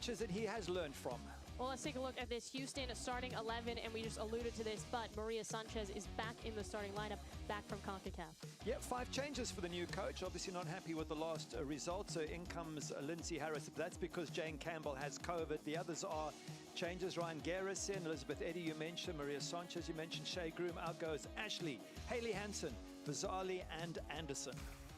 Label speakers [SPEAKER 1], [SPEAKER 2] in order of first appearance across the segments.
[SPEAKER 1] matches that he has learned from.
[SPEAKER 2] Well, let's take a look at this Houston starting 11, and we just alluded to this, but Maria Sanchez is back in the starting lineup, back from CONCACAF.
[SPEAKER 1] Yeah, 5 changes for the new coach. Obviously not happy with the last result, so in comes Lindsay Harris. That's because Jane Campbell has COVID. The others are changes. Ryan Garrison, Elizabeth Eddy, you mentioned, Maria Sanchez, you mentioned, Shea Groom. Out goes Ashley, Haley Hansen, Vazali, and Anderson.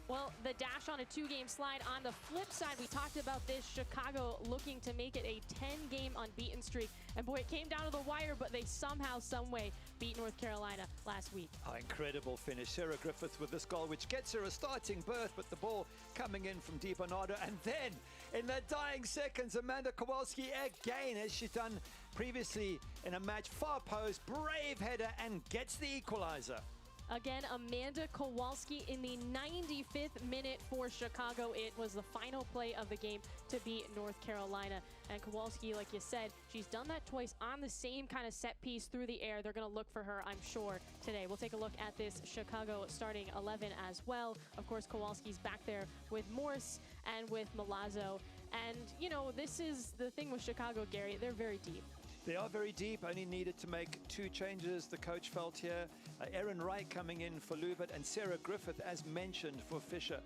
[SPEAKER 2] Well, the dash on a 2-game slide. On the flip side, we talked about this, Chicago looking to make it a 10-game unbeaten streak. And boy, it came down to the wire, but they somehow, someway beat North Carolina last week.
[SPEAKER 1] Oh, incredible finish. Sarah Griffith with this goal, which gets her a starting berth, but the ball coming in from Di Bernardo. And then, in the dying seconds, Amanda Kowalski again, as she's done previously in a match, far post, brave header, and gets the equalizer.
[SPEAKER 2] Again, Amanda Kowalski in the 95th minute for Chicago. It was the final play of the game to beat North Carolina. And Kowalski, like you said, she's done that twice on the same kind of set piece through the air. They're going to look for her, I'm sure, today. We'll take a look at this Chicago starting 11 as well. Of course, Kowalski's back there with Morse and with Milazzo. And, you know, this is the thing with Chicago, Gary. They're very deep.
[SPEAKER 1] They are very deep, only needed to make 2 changes, the coach felt here. Erin Wright coming in for Lubert and Sarah Griffith, as mentioned, for Fisher.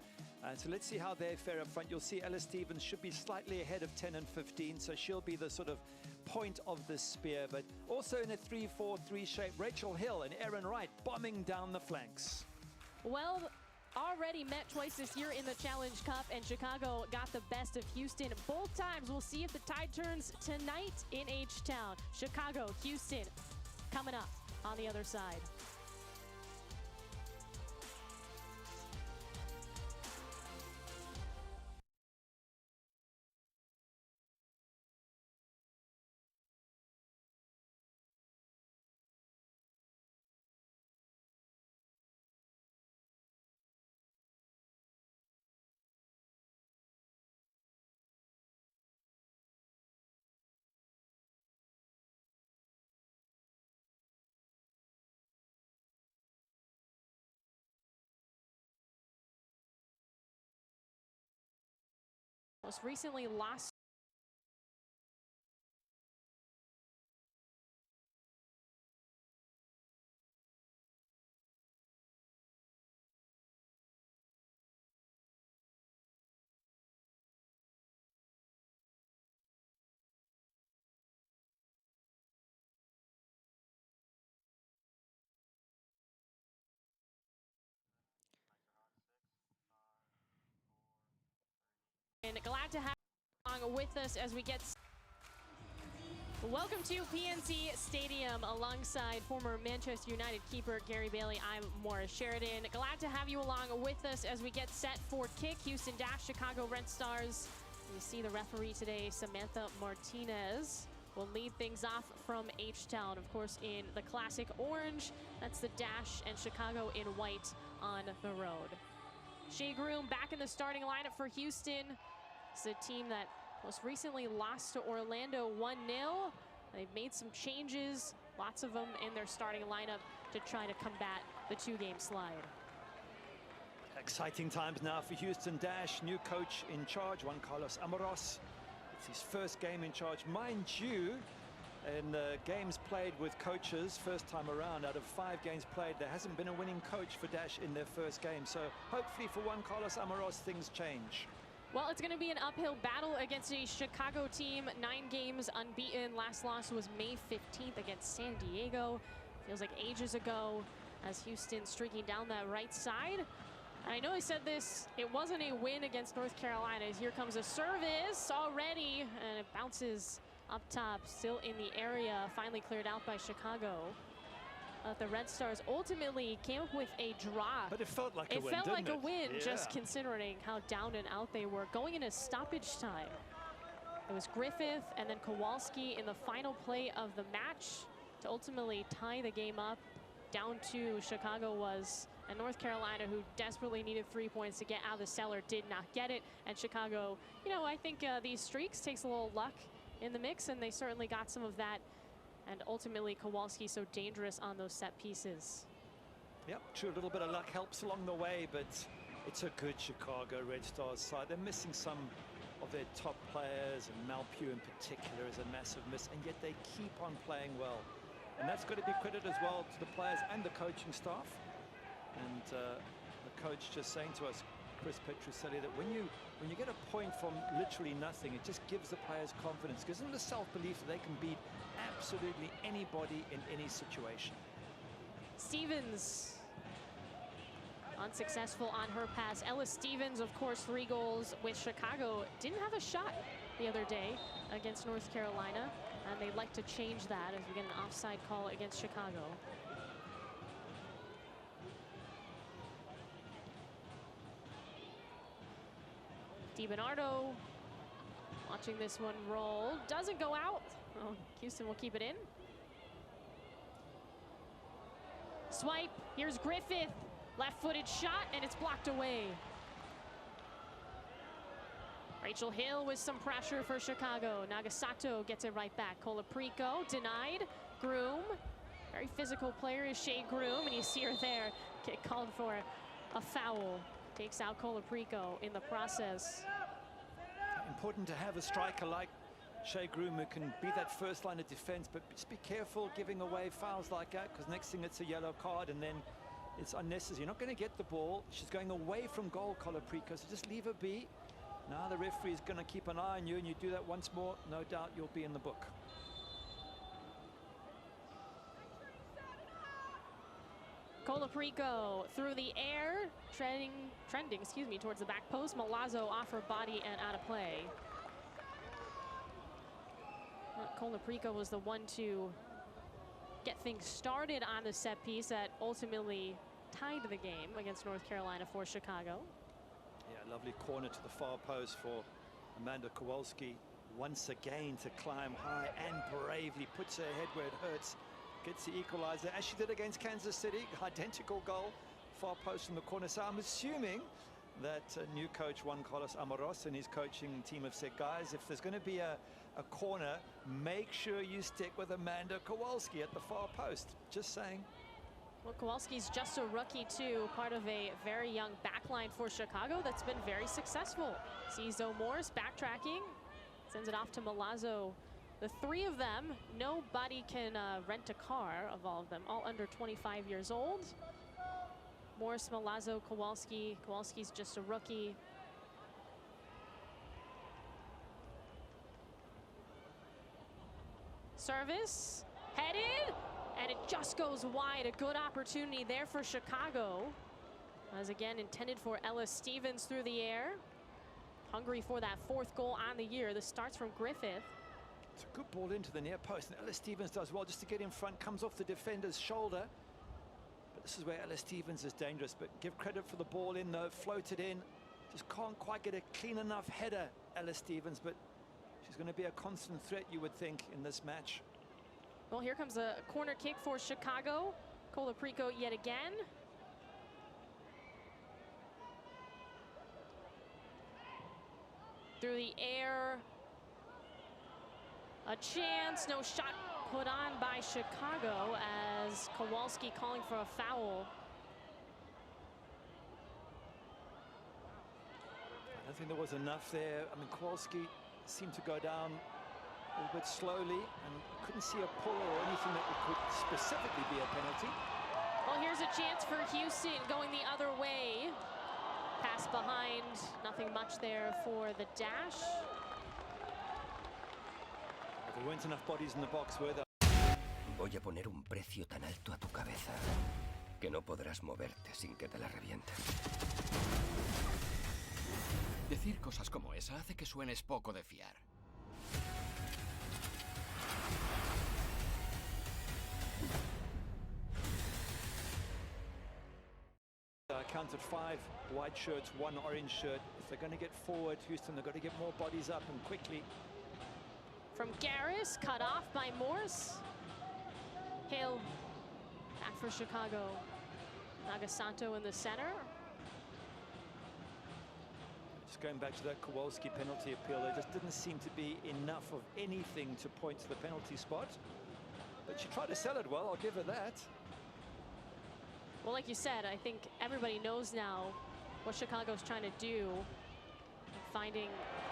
[SPEAKER 1] So let's see how they fare up front. You'll see Ella Stevens should be slightly ahead of 10 and 15, so she'll be the sort of point of the spear. But also in a 3-4-3 shape, Rachel Hill and Erin Wright bombing down the flanks.
[SPEAKER 2] Well, already met twice this year in the Challenge Cup, and Chicago got the best of Houston both times. We'll see if the tide turns tonight in H-Town. Chicago, Houston, coming up on the other side. Most recently lost and glad to have you along with us as we get. Welcome to PNC Stadium alongside former Manchester United keeper Gary Bailey. I'm Morris Sheridan. Glad to have you along with us as we get set for kick. Houston Dash, Chicago Red Stars. You see the referee today, Samantha Martinez, will lead things off from H-Town, of course, in the classic orange. That's the Dash, and Chicago in white on the road. Shea Groom back in the starting lineup for Houston. It's a team that most recently lost to Orlando 1-0. They've made some changes, lots of them in their starting lineup to try to combat the 2-game slide.
[SPEAKER 1] Exciting times now for Houston Dash. New coach in charge, Juan Carlos Amoros. It's his first game in charge. Mind you, in the games played with coaches, first time around, out of 5 games played, there hasn't been a winning coach for Dash in their first game. So hopefully for Juan Carlos Amoros, things change.
[SPEAKER 2] Well, it's going to be an uphill battle against a Chicago team, 9 games unbeaten. Last loss was May 15th against San Diego. Feels like ages ago, as Houston streaking down that right side. And I know I said this, it wasn't a win against North Carolina. Here comes a service already, and it bounces up top, still in the area, finally cleared out by Chicago. The Red Stars ultimately came up with a draw.
[SPEAKER 1] But it felt like a win,
[SPEAKER 2] It felt like a win,
[SPEAKER 1] yeah,
[SPEAKER 2] just considering how down and out they were. Going into stoppage time, it was Griffith and then Kowalski in the final play of the match to ultimately tie the game up. Down to Chicago was, and North Carolina, who desperately needed 3 points to get out of the cellar, did not get it. And Chicago, you know, I think these streaks takes a little luck in the mix, and they certainly got some of that. And ultimately, Kowalski so dangerous on those set pieces.
[SPEAKER 1] Yep, true, a little bit of luck helps along the way, but it's a good Chicago Red Stars side. They're missing some of their top players, and Malpew in particular is a massive miss, and yet they keep on playing well. And that's got to be credit as well to the players and the coaching staff. And the coach just saying to us, Chris Petrucelli, that when you get a point from literally nothing, it just gives the players confidence, gives them the self-belief that they can beat absolutely anybody in any situation.
[SPEAKER 2] Stevens unsuccessful on her pass. Ella Stevens, of course, 3 goals with Chicago. Didn't have a shot the other day against North Carolina, and they'd like to change that as we get an offside call against Chicago. DiBernardo watching this one roll. Doesn't go out. Oh, Houston will keep it in. Swipe. Here's Griffith. Left-footed shot, and it's blocked away. Rachel Hill with some pressure for Chicago. Nagasato gets it right back. Colaprico denied. Groom. Very physical player is Shea Groom, and you see her there. Get called for a foul. Takes out Colaprico in the process.
[SPEAKER 1] Important to have a striker like Shea Groom who can be that first line of defense, but just be careful giving away fouls like that, because next thing it's a yellow card and then it's unnecessary. You're not going to get the ball. She's going away from goal, Colaprico, so just leave her be. Now the referee is going to keep an eye on you, and you do that once more, no doubt you'll be in the book.
[SPEAKER 2] Colaprico through the air, trending, towards the back post. Milazzo off her body and out of play. Colaprico was the one to get things started on the set piece that ultimately tied the game against North Carolina for Chicago.
[SPEAKER 1] Yeah, lovely corner to the far post for Amanda Kowalski. Once again to climb high and bravely puts her head where it hurts. Gets the equalizer, as she did against Kansas City. Identical goal, far post in the corner. So I'm assuming that new coach Juan Carlos Amoros and his coaching team have said, guys, if there's going to be a corner, make sure you stick with Amanda Kowalski at the far post. Just saying.
[SPEAKER 2] Well, Kowalski's just a rookie too, part of a very young backline for Chicago that's been very successful. Sees Zoe Morris backtracking, sends it off to Milazzo. The 3 of them, nobody can rent a car, of all of them, all under 25 years old. Morris, Milazzo, Kowalski. Kowalski's just a rookie. Service, headed, and it just goes wide. A good opportunity there for Chicago. As again, intended for Ella Stevens through the air. Hungry for that 4th goal on the year. This starts from Griffith.
[SPEAKER 1] It's a good ball into the near post, and Ella Stevens does well just to get in front, comes off the defender's shoulder. But this is where Ella Stevens is dangerous, but give credit for the ball in though, floated in. Just can't quite get a clean enough header, Ella Stevens, but she's going to be a constant threat, you would think, in this match.
[SPEAKER 2] Well, here comes a corner kick for Chicago. Colaprico yet again. Through the air. A chance, no shot put on by Chicago as Kowalski calling for a foul.
[SPEAKER 1] I don't think there was enough there. I mean, Kowalski seemed to go down a little bit slowly and couldn't see a pull or anything that could specifically be a penalty.
[SPEAKER 2] Well, here's a chance for Houston going the other way. Pass behind, nothing much there for the dash.
[SPEAKER 1] There weren't enough bodies in the box, were there?
[SPEAKER 3] Voy a poner un precio tan alto a tu cabeza que no podrás moverte sin que te la reviente.
[SPEAKER 4] Decir cosas como esa hace que suenes poco de fiar.
[SPEAKER 1] Counted 5 white shirts, 1 orange shirt. If they're going to get forward, Houston, they've got to get more bodies up and quickly.
[SPEAKER 2] From Garris, cut off by Morse. Hill, back for Chicago. Nagasato in the center.
[SPEAKER 1] Just going back to that Kowalski penalty appeal, there just didn't seem to be enough of anything to point to the penalty spot. But she tried to sell it well, I'll give her that.
[SPEAKER 2] Well, like you said, I think everybody knows now what Chicago's trying to do. Finding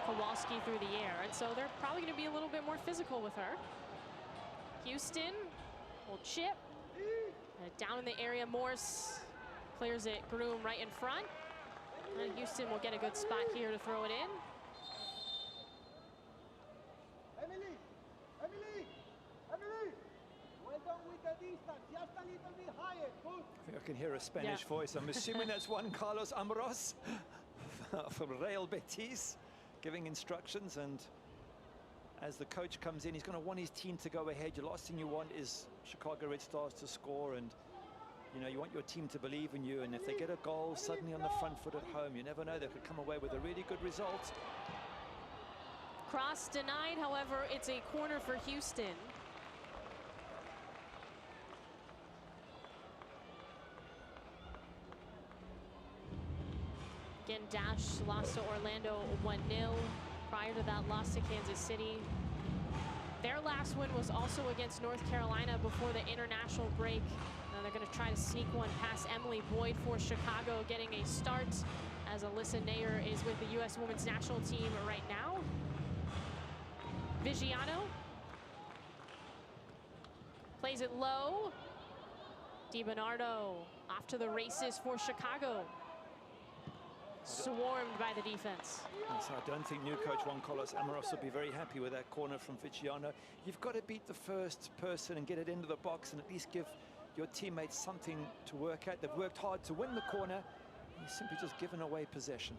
[SPEAKER 2] Kowalski through the air. And so they're probably going to be a little bit more physical with her. Houston will chip. And down in the area, Morse clears it. Groom right in front. And Houston will get a good spot here to throw it in.
[SPEAKER 5] Emily! Well done with the distance. Just a little bit higher. Good.
[SPEAKER 1] I think I can hear a Spanish voice. I'm assuming that's Juan Carlos Amoros from Real Betis giving instructions. And as the coach comes in, he's going to want his team to go ahead. The last thing you want is Chicago Red Stars to score, and you know, you want your team to believe in you. And if they get a goal suddenly on the front foot at home, you never know, they could come away with a really good result.
[SPEAKER 2] Cross denied, however, it's a corner for Houston. Again, Dash lost to Orlando 1-0. Prior to that, lost to Kansas City. Their last win was also against North Carolina before the international break. Now they're going to try to sneak one past Emily Boyd for Chicago, getting a start as Alyssa Nair is with the U.S. Women's National Team right now. Vigiano plays it low. DiBernardo off to the races for Chicago. Swarmed by the defense.
[SPEAKER 1] And so I don't think new coach Juan Carlos Amoros will be very happy with that corner from Vigiano. You've got to beat the first person and get it into the box and at least give your teammates something to work at. They've worked hard to win the corner. You've simply just given away possession.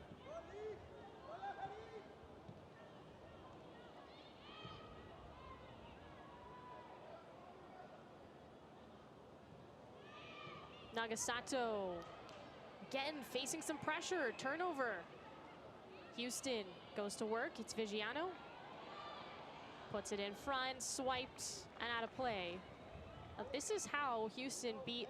[SPEAKER 2] Nagasato again facing some pressure. Turnover. Houston goes to work. It's Vigiano. Puts it in front, swiped, and out of play. Now, this is how Houston beat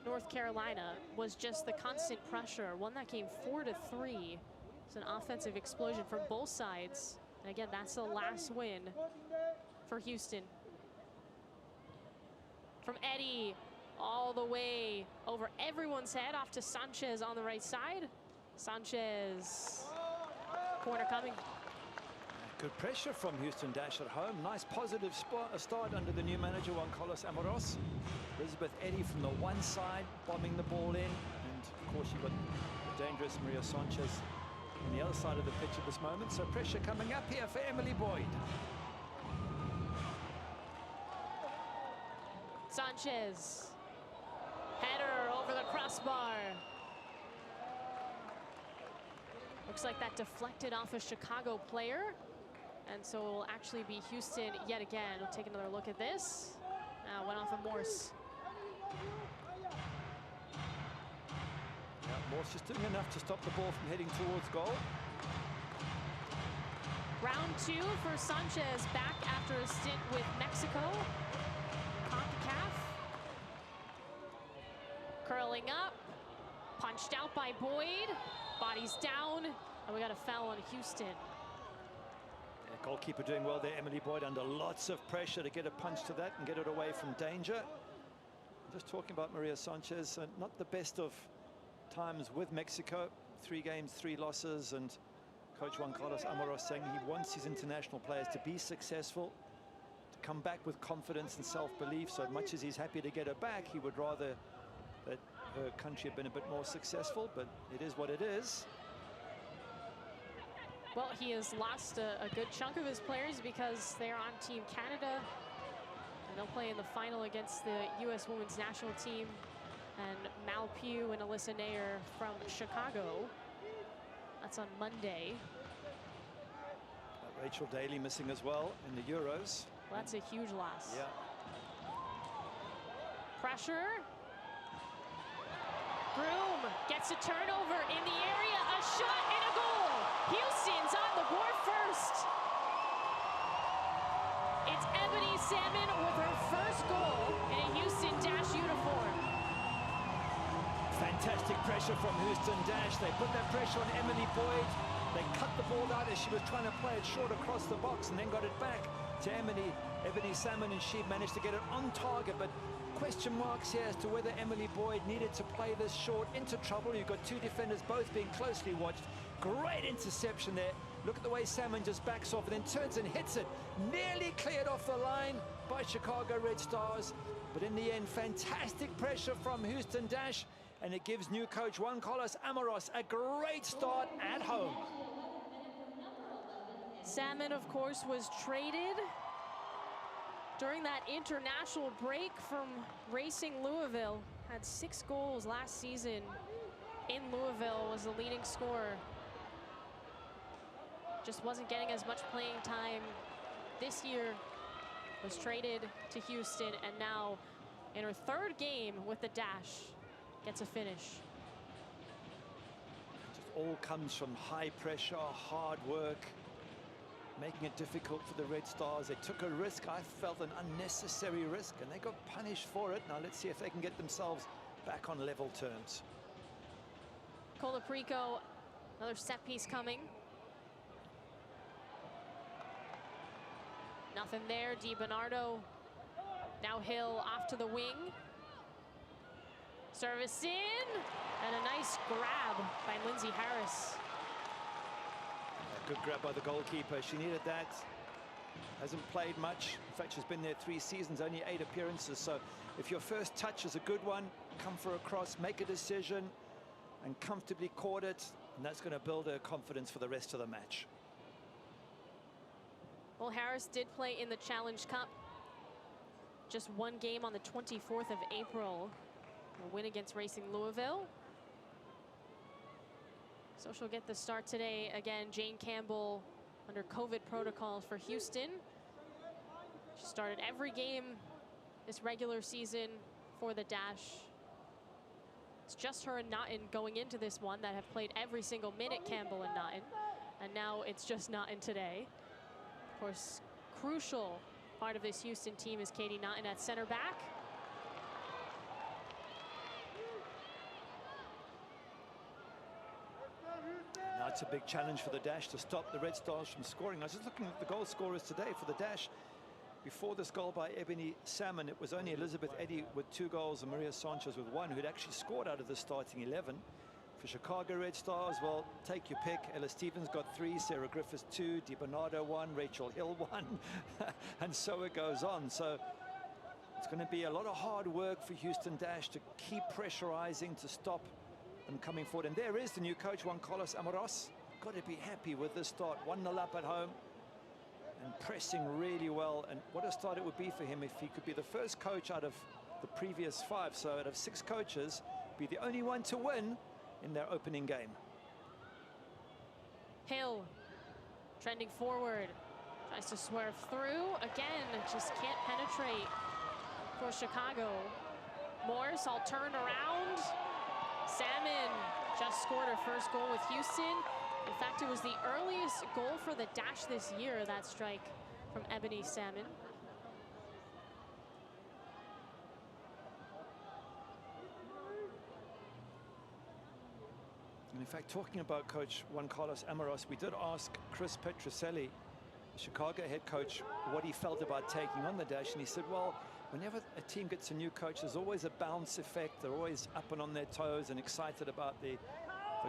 [SPEAKER 2] North Carolina, was just the constant pressure. One that came 4-3. It's an offensive explosion from both sides. And again, that's the last win for Houston. From Eddie, all the way over everyone's head, off to Sanchez on the right side. Sanchez, corner coming.
[SPEAKER 1] Good pressure from Houston Dash at home. Nice positive start under the new manager, Juan Carlos Amoros. Elizabeth Eddy from the one side, bombing the ball in. And of course, you've got the dangerous Maria Sanchez on the other side of the pitch at this moment. So pressure coming up here for Emily Boyd.
[SPEAKER 2] Sanchez. Header over the crossbar. Looks like that deflected off a Chicago player. And so it will actually be Houston yet again. We'll take another look at this. Went off of Morse.
[SPEAKER 1] Yeah, Morse just doing enough to stop the ball from heading towards goal.
[SPEAKER 2] Round 2 for Sanchez, back after a stint with Mexico. CONCACAF. Curling up, punched out by Boyd. Bodies down, and we got a foul on Houston.
[SPEAKER 1] Yeah, goalkeeper doing well there, Emily Boyd, under lots of pressure to get a punch to that and get it away from danger. Just talking about Maria Sanchez, not the best of times with Mexico. 3 games, 3 losses, and Coach Juan Carlos Amoros saying he wants his international players to be successful, to come back with confidence and self-belief. So much as he's happy to get her back, he would rather that her country had been a bit more successful, but it is what it is.
[SPEAKER 2] Well, he has lost a good chunk of his players because they're on Team Canada, and they'll play in the final against the U.S. Women's National Team, and Mal Pugh and Alyssa Nair from Chicago. That's on Monday.
[SPEAKER 1] Rachel Daly missing as well in the Euros.
[SPEAKER 2] Well, that's a huge loss.
[SPEAKER 1] Yeah.
[SPEAKER 2] Pressure. Groom gets a turnover in the area, a shot and a goal. Houston's on the board first. It's Ebony Salmon with her first goal in a Houston Dash uniform.
[SPEAKER 1] Fantastic pressure from Houston Dash. They put that pressure on Emily Boyd. They cut the ball out as she was trying to play it short across the box, and then got it back to Ebony Salmon, and she managed to get it on target. But question marks here as to whether Emily Boyd needed to play this short into trouble. You've got 2 defenders both being closely watched. Great interception there Look at the way Salmon just backs off and then turns and hits it. Nearly cleared off the line by Chicago Red Stars. But in the end, fantastic pressure from Houston Dash. And it gives new coach Juan Carlos Amoros a great start at home.
[SPEAKER 2] Salmon, of course, was traded during that international break from Racing Louisville. Had 6 goals last season in Louisville, was the leading scorer. Just wasn't getting as much playing time this year. Was traded to Houston, and now in her 3rd game with the Dash, gets a finish.
[SPEAKER 1] It just all comes from high pressure, hard work, making it difficult for the Red Stars. They took a risk, I felt an unnecessary risk, and they got punished for it. Now let's see if they can get themselves back on level terms.
[SPEAKER 2] Colaprico, another set piece coming. Nothing there. DiBernardo. Now Hill off to the wing. Service in. And a nice grab by Lindsay Harris.
[SPEAKER 1] A good grab by the goalkeeper. She needed that. Hasn't played much. In fact, she's been there 3 seasons, only 8 appearances. So if your first touch is a good one, come for a cross, make a decision, and comfortably caught it. And that's going to build her confidence for the rest of the match.
[SPEAKER 2] Well, Harris did play in the Challenge Cup. Just 1 game on the 24th of April. A win against Racing Louisville. So she'll get the start today. Again, Jane Campbell under COVID protocols for Houston. She started every game this regular season for the Dash. It's just her and Naughton going into this one that have played every single minute, Campbell and Naughton. And now it's just Naughton today. Of course, crucial part of this Houston team is Katie Naughton at center back.
[SPEAKER 1] Now it's a big challenge for the Dash to stop the Red Stars from scoring. I was just looking at the goal scorers today for the Dash. Before this goal by Ebony Salmon, it was only Elizabeth Eddy with 2 goals and Maria Sanchez with 1 who'd actually scored out of the starting 11. For Chicago Red Stars, well, take your pick. Ella Stevens got 3, Sarah Griffiths 2, DiBernardo 1, Rachel Hill 1, and so it goes on. So it's going to be a lot of hard work for Houston Dash to keep pressurizing, to stop them coming forward. And there is the new coach, Juan Carlos Amoros. Got to be happy with this start. 1-0 up at home and pressing really well. And what a start it would be for him if he could be the first coach out of the previous 5. So out of 6 coaches, be the only one to win in their opening game.
[SPEAKER 2] Hill trending forward, tries to swerve through. Again, just can't penetrate for Chicago. Morse all turned around. Salmon just scored her first goal with Houston. In fact, it was the earliest goal for the Dash this year, that strike from Ebony Salmon.
[SPEAKER 1] And in fact, talking about coach Juan Carlos Amoros, we did ask Chris Petroselli, the Chicago head coach, what he felt about taking on the Dash, and he said, well, whenever a team gets a new coach, there's always a bounce effect. They're always up and on their toes and excited about the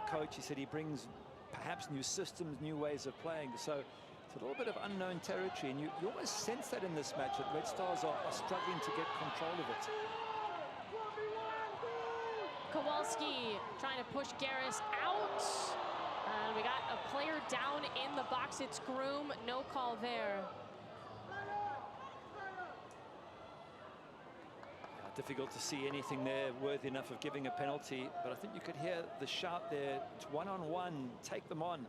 [SPEAKER 1] coach. He said he brings perhaps new systems, new ways of playing. So it's a little bit of unknown territory, and you almost sense that in this match, that Red Stars are struggling to get control of it.
[SPEAKER 2] Kowalski trying to push Garris out. And we got a player down in the box. It's Groom, no call there.
[SPEAKER 1] Difficult to see anything there worthy enough of giving a penalty, but I think you could hear the shout there. It's 1-on-1, take them on.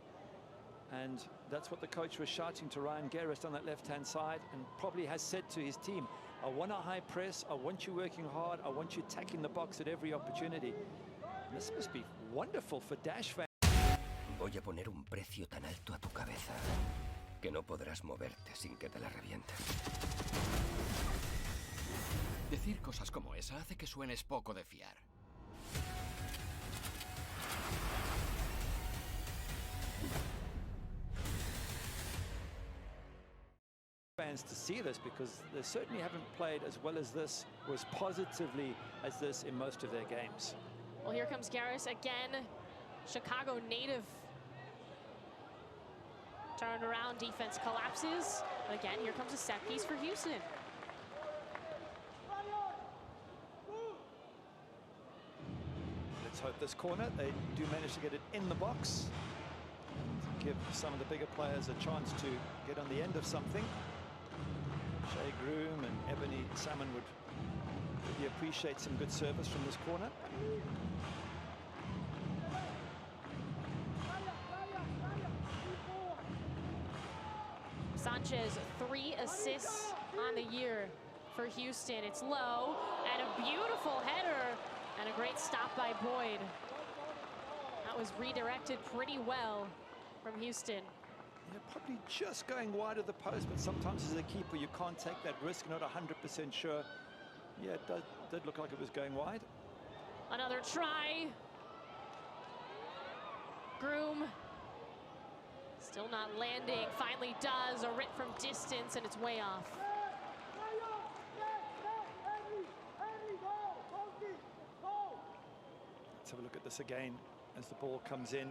[SPEAKER 1] And that's what the coach was shouting to Ryan Garris on that left-hand side, and probably has said to his team, I want a high press, I want you working hard, I want you attacking the box at every opportunity. And this must be wonderful for Dash fans.
[SPEAKER 3] Voy a poner un precio tan alto a tu cabeza que no podrás moverte sin que te la reviente.
[SPEAKER 4] Decir cosas como esa hace que suenes poco de fiar.
[SPEAKER 1] Fans to see this, because they certainly haven't played as well as this, or as positively as this in most of their games.
[SPEAKER 2] Well, here comes Garris again, Chicago native. Turned around, defense collapses. Again, here comes a set piece for Houston.
[SPEAKER 1] Let's hope this corner, they do manage to get it in the box. To give some of the bigger players a chance to get on the end of something. Shea Groom and Ebony Salmon would really appreciate some good service from this corner.
[SPEAKER 2] Sanchez, 3 assists on the year for Houston. It's low, and a beautiful header, and a great stop by Boyd. That was redirected pretty well from Houston.
[SPEAKER 1] Yeah, probably just going wide of the post, but sometimes as a keeper you can't take that risk, not 100% sure. Yeah, it did look like it was going wide.
[SPEAKER 2] Another try. Groom still not landing, finally does. A rip from distance, and it's way off.
[SPEAKER 1] Let's have a look at this again as the ball comes in.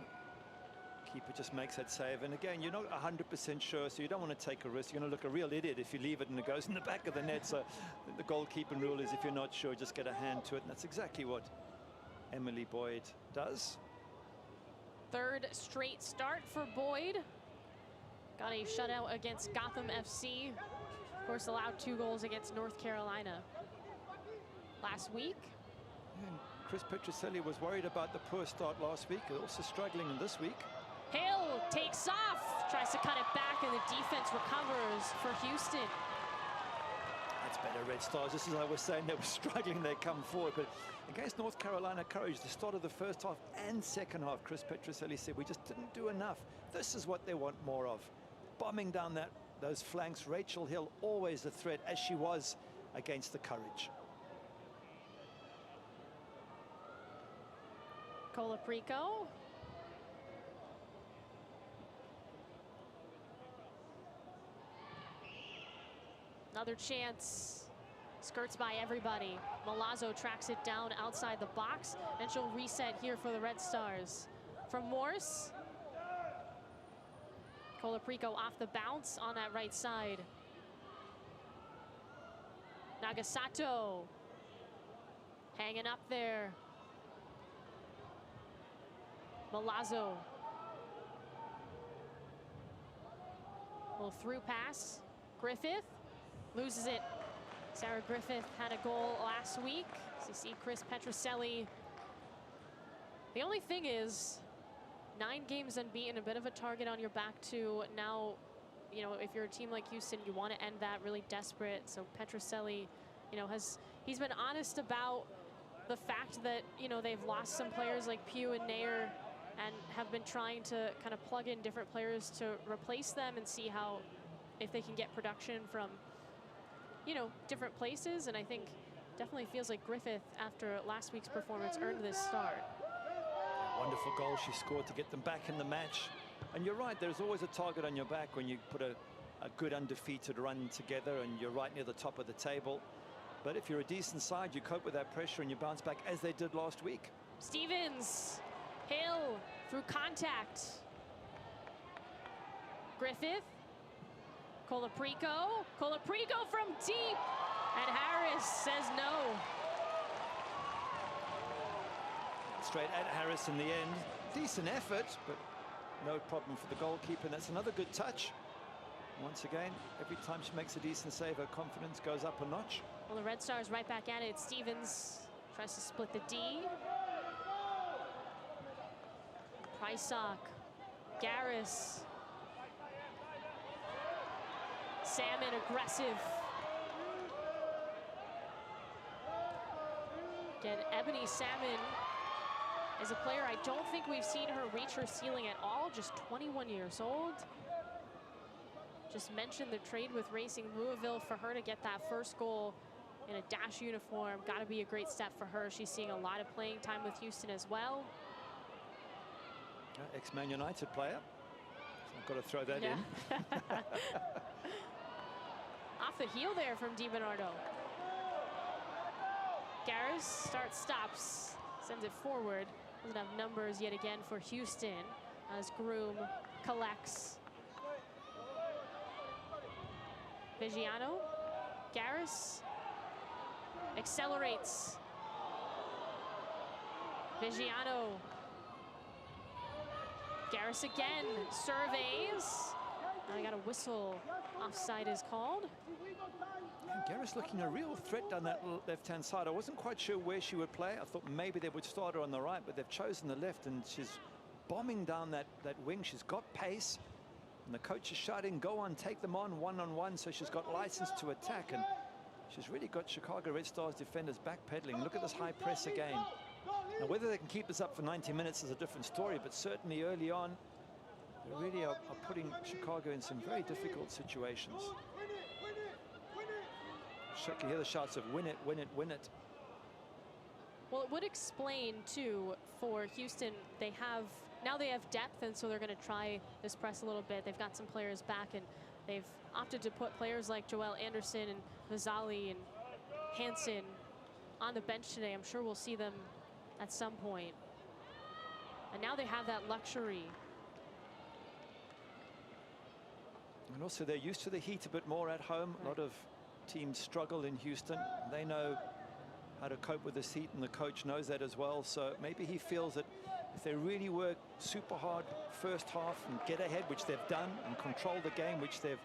[SPEAKER 1] Keeper just makes that save, and again you're not 100% sure, so you don't want to take a risk. You're going to look a real idiot if you leave it and it goes in the back of the net. So the goalkeeping rule is if you're not sure, just get a hand to it, and that's exactly what Emily Boyd does.
[SPEAKER 2] Third straight start for Boyd. Got a shutout against Gotham FC. Of course, allowed 2 goals against North Carolina last week.
[SPEAKER 1] And Chris Petroselli was worried about the poor start last week, also struggling in this week.
[SPEAKER 2] Hill takes off, tries to cut it back, and the defense recovers for Houston.
[SPEAKER 1] That's better, Red Stars. Just as I was saying, they were struggling, they come forward. But against North Carolina Courage, the start of the first half and second half, Chris Petroselli said, we just didn't do enough. This is what they want more of. Bombing down those flanks. Rachel Hill, always a threat, as she was against the Courage.
[SPEAKER 2] Colaprico. Another chance. Skirts by everybody. Milazzo tracks it down outside the box, and she'll reset here for the Red Stars. From Morse. Colaprico off the bounce on that right side. Nagasato hanging up there. Milazzo. Little through pass. Griffith loses it. Sarah Griffith had a goal last week. So you see Chris Petroselli. The only thing is, 9 games unbeaten, a bit of a target on your back too. Now, you know, if you're a team like Houston, you want to end that really desperate. So Petroselli, you know, he's been honest about the fact that, you know, they've lost some players like Pugh and Nair, and have been trying to kind of plug in different players to replace them and see how, if they can get production from, you know, different places. And I think definitely feels like Griffith, after last week's performance, earned this start.
[SPEAKER 1] Wonderful goal she scored to get them back in the match. And you're right, there's always a target on your back when you put a good undefeated run together and you're right near the top of the table. But if you're a decent side, you cope with that pressure and you bounce back, as they did last week.
[SPEAKER 2] Stevens, Hill through contact. Griffith, Colaprico from deep, and Harris says no.
[SPEAKER 1] Straight at Harris in the end. Decent effort, but no problem for the goalkeeper. And that's another good touch. Once again, every time she makes a decent save, her confidence goes up a notch.
[SPEAKER 2] Well, the Red Stars right back at it. Stevens tries to split the D. Prysock, Garris. Salmon aggressive. Again, Ebony Salmon is a player I don't think we've seen her reach her ceiling at all. Just 21 years old. Just mentioned the trade with Racing Louisville. For her to get that first goal in a Dash uniform, got to be a great step for her. She's seeing a lot of playing time with Houston as well.
[SPEAKER 1] Ex-Man United player. So I've got to throw that in.
[SPEAKER 2] Off the heel there from DiBernardo. Garris starts, stops, sends it forward. Doesn't have numbers yet again for Houston as Groom collects. Vigiano. Garris accelerates. Vigiano. Garris again surveys. Now we got a whistle. Offside is called.
[SPEAKER 1] Garris looking a real threat down that left-hand side. I wasn't quite sure where she would play. I thought maybe they would start her on the right, but they've chosen the left, and she's bombing down that wing. She's got pace, and the coach is shouting, go on, take them on one-on-one, so she's got license to attack, and she's really got Chicago Red Stars defenders backpedaling. Look at this high press again. Now, whether they can keep this up for 90 minutes is a different story, but certainly early on, they really are putting Chicago in some very difficult situations. You can hear the shouts of win it, win it, win it.
[SPEAKER 2] Well, it would explain, too, for Houston, now they have depth, and so they're going to try this press a little bit. They've got some players back, and they've opted to put players like Joelle Anderson and Vazali and Hansen on the bench today. I'm sure we'll see them at some point. And now they have that luxury.
[SPEAKER 1] And also they're used to the heat a bit more at home. A lot of teams struggle in Houston. They know how to cope with this heat, and the coach knows that as well. So maybe he feels that if they really work super hard first half and get ahead, which they've done, and control the game, which they've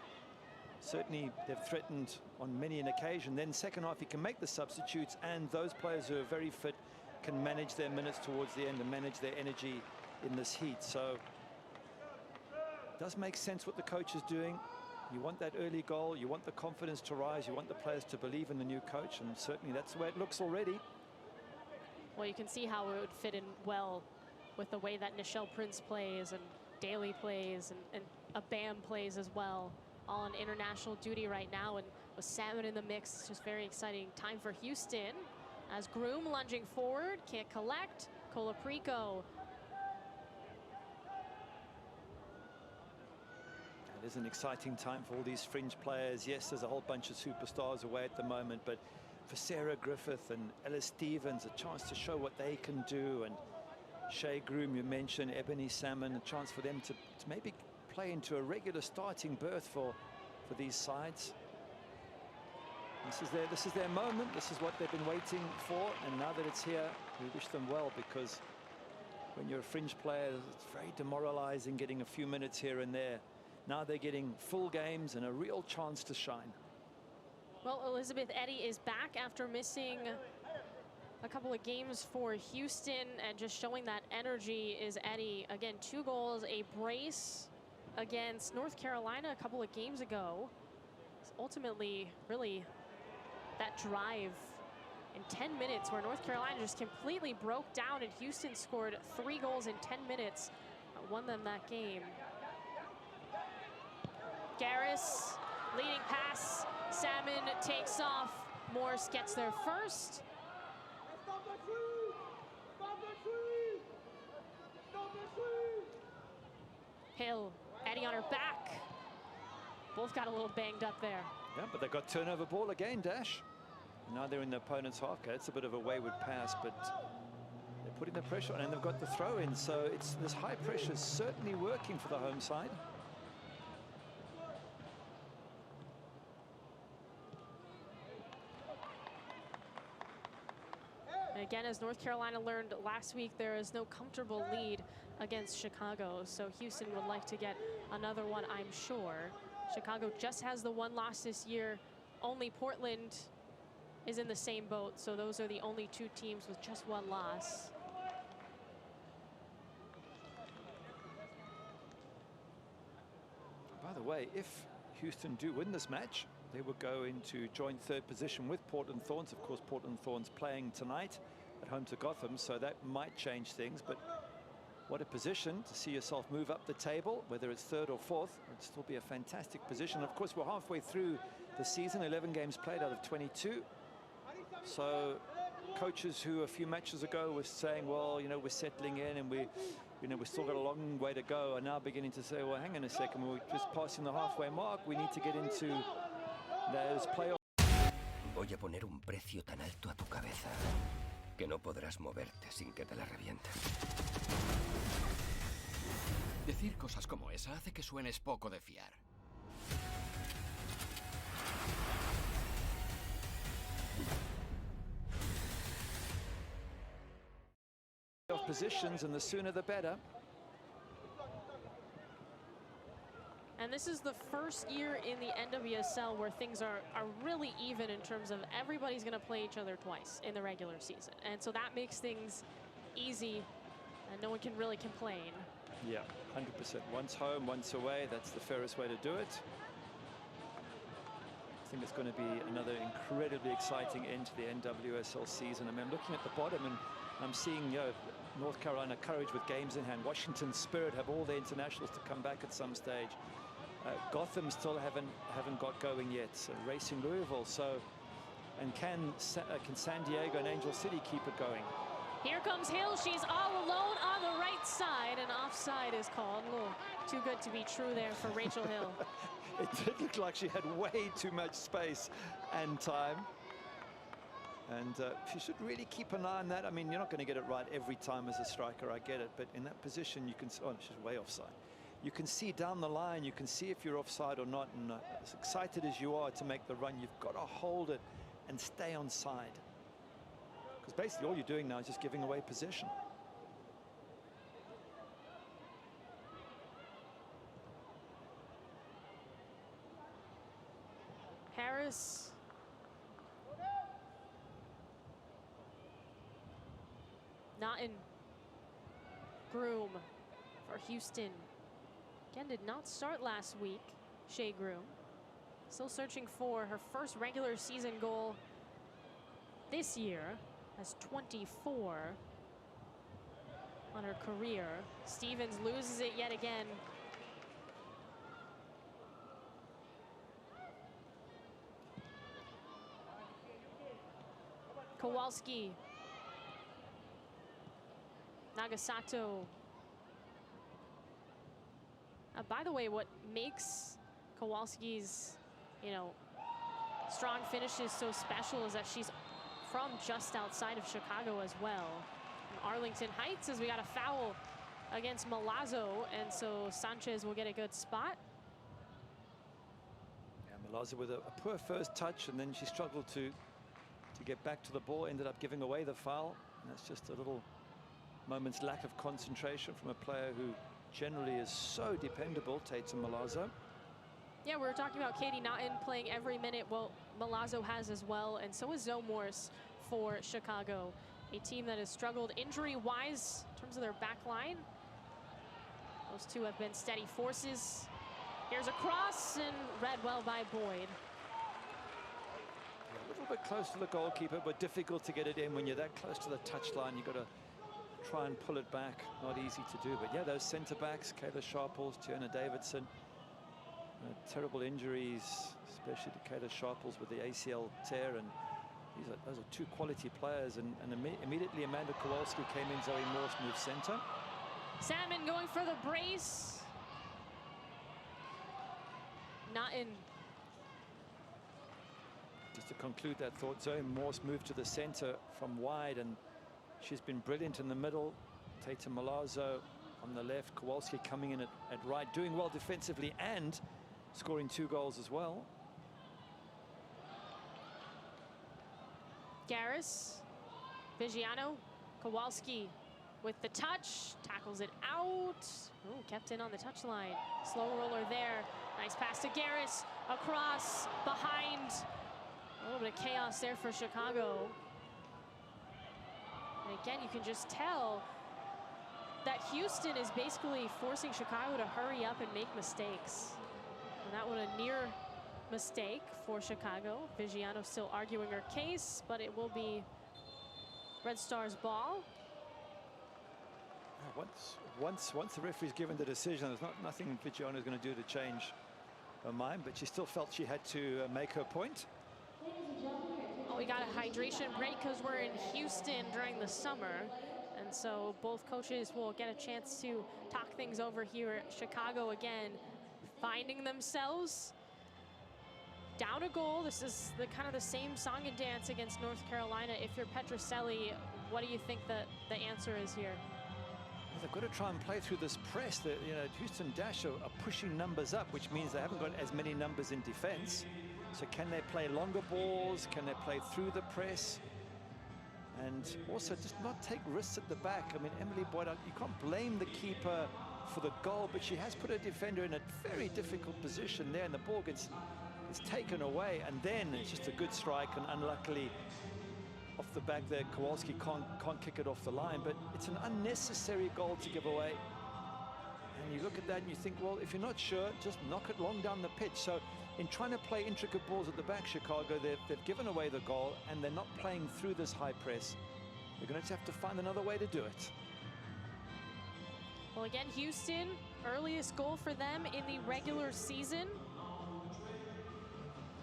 [SPEAKER 1] threatened on many an occasion, then second half you can make the substitutes, and those players who are very fit can manage their minutes towards the end and manage their energy in this heat. So it does make sense what the coach is doing. You want that early goal, you want the confidence to rise, you want the players to believe in the new coach, and certainly that's the way it looks already.
[SPEAKER 2] Well, you can see how it would fit in well with the way that Nichelle Prince plays and Daly plays and Abam plays as well, all on international duty right now, and with Salmon in the mix. It's just very exciting time for Houston as Groom lunging forward, can't collect. Colaprico.
[SPEAKER 1] It is an exciting time for all these fringe players. Yes, there's a whole bunch of superstars away at the moment, but for Sarah Griffith and Ella Stevens, a chance to show what they can do, and Shea Groom, you mentioned, Ebony Salmon, a chance for them to maybe play into a regular starting berth for these sides. This is their moment. This is what they've been waiting for, and now that it's here, we wish them well, because when you're a fringe player, it's very demoralizing getting a few minutes here and there. Now they're getting full games and a real chance to shine.
[SPEAKER 2] Well, Elizabeth Eddy is back after missing a couple of games for Houston, and just showing that energy is Eddy. Again, 2 goals, a brace against North Carolina a couple of games ago. It's ultimately really that drive in 10 minutes where North Carolina just completely broke down, and Houston scored 3 goals in 10 minutes, won them that game. Garris, leading pass, Salmon takes off, Morse gets there first. Hill, Eddy on her back. Both got a little banged up there.
[SPEAKER 1] Yeah, but they got turnover ball again, Dash. Now they're in the opponent's half. It's a bit of a wayward pass, but they're putting the pressure on, and they've got the throw in. So this high pressure is certainly working for the home side.
[SPEAKER 2] And again, as North Carolina learned last week, there is no comfortable lead against Chicago. So Houston would like to get another one, I'm sure. Chicago just has the 1 loss this year. Only Portland is in the same boat. So those are the only 2 teams with just 1 loss.
[SPEAKER 1] By the way, if Houston do win this match, they will go into joint 3rd position with Portland Thorns. Of course, Portland Thorns playing tonight at home to Gotham, so that might change things. But what a position to see yourself move up the table, whether it's 3rd or 4th. It'd still be a fantastic position. Of course, we're halfway through the season, 11 games played out of 22. So coaches who a few matches ago were saying, well, you know, we're settling in and we've still got a long way to go, are now beginning to say, well, hang on a second, we're just passing the halfway mark. We need to get into those playoffs.
[SPEAKER 3] Voy a poner un precio tan alto a tu cabeza que no podrás moverte sin que te la revienten.
[SPEAKER 4] Decir cosas como esa hace que suenes poco de fiar.
[SPEAKER 1] positions, and the sooner the better.
[SPEAKER 2] And this is the first year in the NWSL where things are really even in terms of everybody's going to play each other twice in the regular season. And so that makes things easy, and no one can really complain.
[SPEAKER 1] Yeah, 100%. Once home, once away, that's the fairest way to do it. I think it's going to be another incredibly exciting end to the NWSL season. I mean, I'm looking at the bottom and I'm seeing, North Carolina Courage with games in hand. Washington Spirit have all their internationals to come back at some stage. Gotham still haven't got going yet. So Racing Louisville. So, and can San Diego and Angel City keep it going?
[SPEAKER 2] Here comes Hill. She's all alone on the right side, and offside is called. Too good to be true there for Rachel Hill.
[SPEAKER 1] It did look like she had way too much space and time. And she should really keep an eye on that. I mean, you're not going to get it right every time as a striker, I get it. But in that position, you can... Oh, she's way offside. You can see down the line, you can see if you're offside or not. And as excited as you are to make the run, you've got to hold it and stay on side. Because basically all you're doing now is just giving away possession.
[SPEAKER 2] Harris. Naughton. Groom for Houston. Again, did not start last week. Shea Groom. Still searching for her first regular season goal this year. Has 24 on her career. Stevens loses it yet again. Kowalski. Nagasato. By the way, what makes Kowalski's, strong finishes so special is that she's from just outside of Chicago as well. In Arlington Heights, as we got a foul against Milazzo, and so Sanchez will get a good spot.
[SPEAKER 1] Yeah, Milazzo with a poor first touch, and then she struggled to get back to the ball, ended up giving away the foul. And that's just a little moment's lack of concentration from a player who generally is so dependable, Tatum Milazzo.
[SPEAKER 2] Yeah, we were talking about Katie Naughton playing every minute. Well, Milazzo has as well, and so is Zoe Morse for Chicago. A team that has struggled injury-wise in terms of their back line. Those two have been steady forces. Here's a cross, and read well by Boyd.
[SPEAKER 1] A little bit close to the goalkeeper, but difficult to get it in when you're that close to the touchline. You've got to try and pull it back. Not easy to do, but yeah, those centre backs, Kayla Sharples, Tiona Davidson, terrible injuries, especially to Kayla Sharples with the ACL tear, and those are two quality players. And immediately Amanda Kowalski came in, Zoe Morse moved centre.
[SPEAKER 2] Salmon going for the brace. Naughton.
[SPEAKER 1] Just to conclude that thought, Zoe Morse moved to the centre from wide, and she's been brilliant in the middle. Tatum Milazzo on the left, Kowalski coming in at right, doing well defensively and scoring 2 goals as well.
[SPEAKER 2] Garris, Vigiano, Kowalski with the touch, tackles it out. Ooh, kept in on the touchline. Slow roller there. Nice pass to Garris, across, behind. A little bit of chaos there for Chicago. And again, you can just tell that Houston is basically forcing Chicago to hurry up and make mistakes. And that was a near mistake for Chicago. Vigiano still arguing her case, but it will be Red Stars ball.
[SPEAKER 1] Once the referee's given the decision, there's nothing Vigiano is going to do to change her mind, but she still felt she had to make her point.
[SPEAKER 2] Oh, we got a hydration break because we're in Houston during the summer. And so both coaches will get a chance to talk things over here at Chicago again, finding themselves down a goal. This is kind of the same song and dance against North Carolina. If you're Petroselli, what do you think the answer is here?
[SPEAKER 1] Well, they've got to try and play through this press. Houston Dash are pushing numbers up, which means they haven't got as many numbers in defense. So can they play longer balls? Can they play through the press? and also just not take risks at the back. I mean, Emily Boyd, you can't blame the keeper for the goal, but she has put her defender in a very difficult position there, and the ball gets taken away, and then it's just a good strike, and unluckily off the back there, Kowalski can't kick it off the line, but it's an unnecessary goal to give away. And you look at that and you think, well, if you're not sure, just knock it long down the pitch. So in trying to play intricate balls at the back, Chicago, they've given away the goal, and they're not playing through this high press. They're going to have to find another way to do it.
[SPEAKER 2] Well, again, Houston, earliest goal for them in the regular season.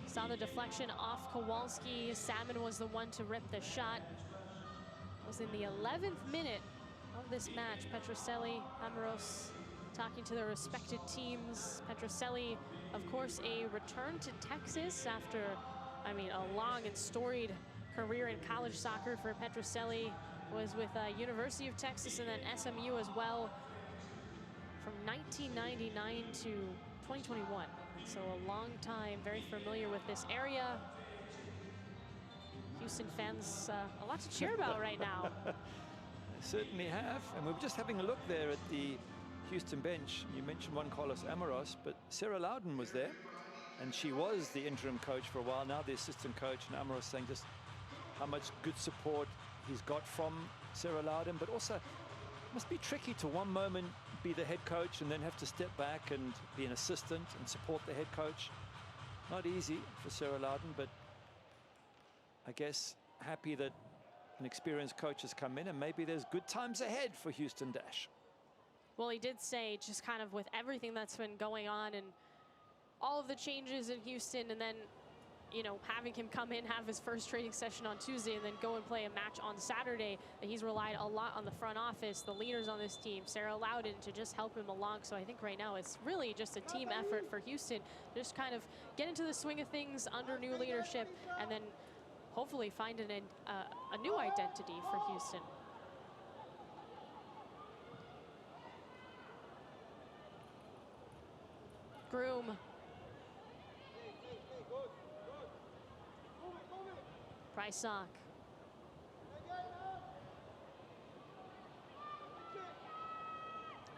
[SPEAKER 2] Saw the deflection off Kowalski. Salmon was the one to rip the shot. It was in the 11th minute of this match. Petroselli, Amoros talking to their respected teams. Petroselli, of course, a return to Texas after, I mean, a long and storied career in college soccer for Petroselli. Was with University of Texas and then SMU as well from 1999 to 2021. So a long time, very familiar with this area. Houston fans, a lot to cheer about right now.
[SPEAKER 1] They certainly have, and we're just having a look there at the Houston bench. You mentioned Juan Carlos Amoros, but Sarah Loudon was there, and she was the interim coach for a while, now the assistant coach, and Amoros saying just how much good support he's got from Sarah Loudon, but also it must be tricky to one moment be the head coach and then have to step back and be an assistant and support the head coach. Not easy for Sarah Loudon, but I guess happy that an experienced coach has come in, and maybe there's good times ahead for Houston Dash.
[SPEAKER 2] Well, he did say, just kind of with everything that's been going on and all of the changes in Houston, and then, you know, having him come in, have his first training session on Tuesday, and then go and play a match on Saturday, that he's relied a lot on the front office, the leaders on this team, Sarah Loudon, to just help him along. So I think right now it's really just a team effort for Houston, just kind of get into the swing of things under new leadership, and then hopefully find a new identity for Houston. Groom. Prysock.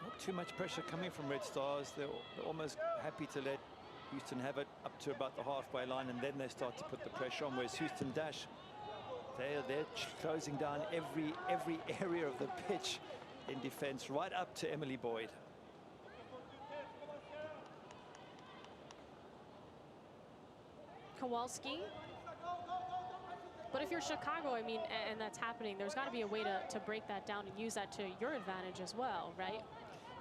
[SPEAKER 1] Not too much pressure coming from Red Stars. They're almost happy to let Houston have it up to about the halfway line, and then they start to put the pressure on, whereas Houston Dash, they're closing down every area of the pitch in defense, right up to Emily Boyd.
[SPEAKER 2] Kowalski. But if you're Chicago, I mean, and that's happening, there's got to be a way to break that down and use that to your advantage as well, right?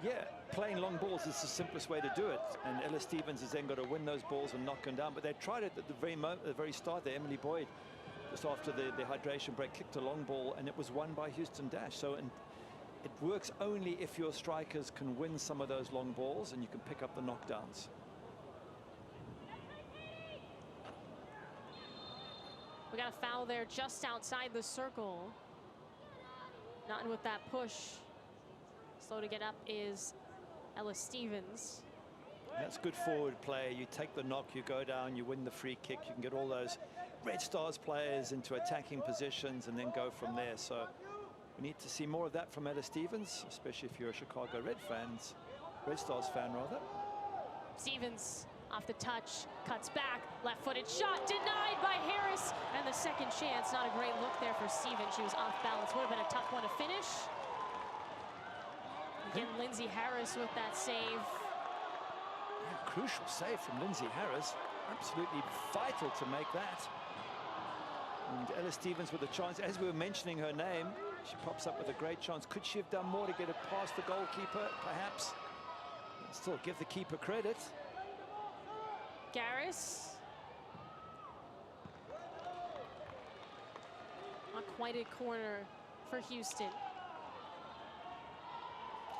[SPEAKER 1] Yeah, playing long balls is the simplest way to do it. And Ella Stevens has then got to win those balls and knock them down. But they tried it at the very start there. Emily Boyd, just after the hydration break, kicked a long ball, and it was won by Houston Dash. So and it works only if your strikers can win some of those long balls and you can pick up the knockdowns.
[SPEAKER 2] We got a foul there just outside the circle. Nothing with that push. Slow to get up is Ella Stevens.
[SPEAKER 1] That's good forward play. You take the knock, you go down, you win the free kick. You can get all those Red Stars players into attacking positions and then go from there. So we need to see more of that from Ella Stevens, especially if you're a Chicago Red Stars fan rather.
[SPEAKER 2] Stevens off the touch, cuts back, left-footed shot, denied by Harris, and the second chance. Not a great look there for Stevens. She was off balance. Would have been a tough one to finish. Again, Lindsay Harris with that save.
[SPEAKER 1] Yeah, crucial save from Lindsay Harris. Absolutely vital to make that. And Ella Stevens with a chance. As we were mentioning her name, she pops up with a great chance. Could she have done more to get it past the goalkeeper? Perhaps. Still give the keeper credit.
[SPEAKER 2] Garris. Not quite a corner for Houston.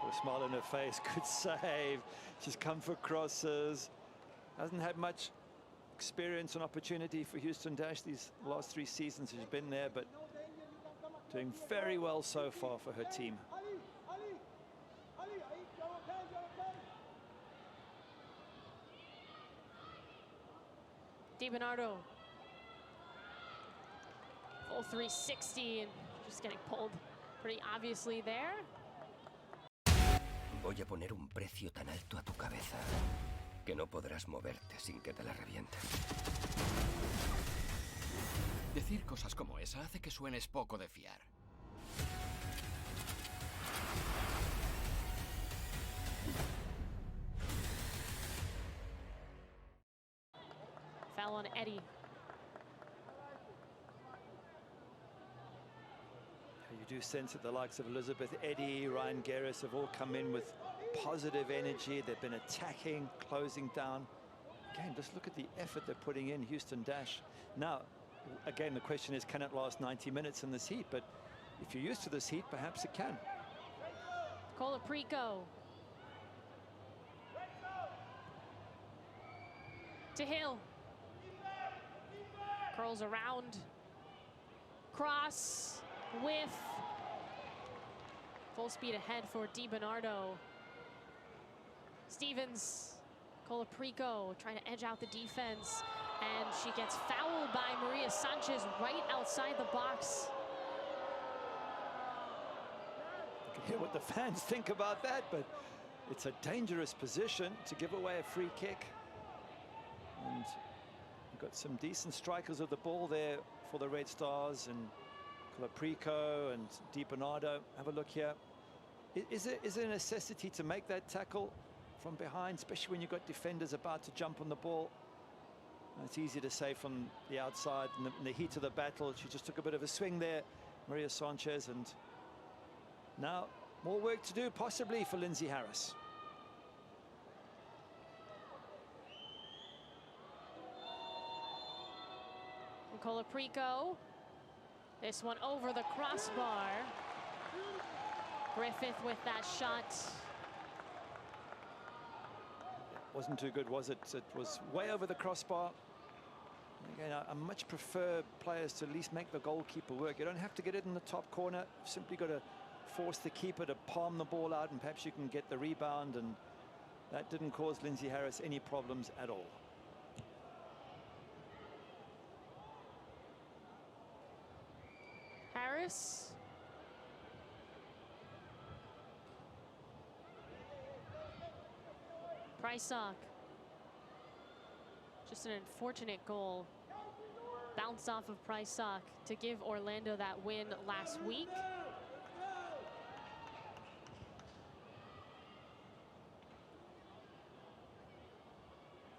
[SPEAKER 1] With a smile on her face, good save. She's come for crosses. Hasn't had much experience and opportunity for Houston Dash these last 3 seasons she's been there, but doing very well so far for her team.
[SPEAKER 2] DiBernardo. Full 360 and just getting pulled pretty obviously there.
[SPEAKER 3] Voy a poner un precio tan alto a tu cabeza que no podrás moverte sin que te la reviente.
[SPEAKER 4] Decir cosas como esa hace que suenes poco de fiar.
[SPEAKER 2] Foul on Eddie.
[SPEAKER 1] You do sense that the likes of Elizabeth Eddy, Ryan Garris have all come in with positive energy. They've been attacking, closing down. Again, just look at the effort they're putting in, Houston Dash. Now, again, the question is, can it last 90 minutes in this heat? But if you're used to this heat, perhaps it can.
[SPEAKER 2] Colaprico. To Hill. Curls around. Cross. Whiff. Full speed ahead for DiBernardo. Stevens. Colaprico trying to edge out the defense. And she gets fouled by Maria Sanchez right outside the box.
[SPEAKER 1] You can hear what the fans think about that, but it's a dangerous position to give away a free kick. And you've got some decent strikers of the ball there for the Red Stars, and Colaprico and DiBernardo. Have a look here. Is there a necessity to make that tackle from behind, especially when you've got defenders about to jump on the ball? It's easy to say from the outside in the heat of the battle. She just took a bit of a swing there, Maria Sanchez, and now more work to do possibly for Lindsay Harris.
[SPEAKER 2] And Colaprico. This one over the crossbar. Griffith with that shot.
[SPEAKER 1] Wasn't too good, was it? It was way over the crossbar. Again, I much prefer players to at least make the goalkeeper work. You don't have to get it in the top corner. You've simply got to force the keeper to palm the ball out, and perhaps you can get the rebound, and that didn't cause Lindsay Harris any problems at all.
[SPEAKER 2] Harris. Prysock. Just an unfortunate goal. Bounced off of Prysock to give Orlando that win last week.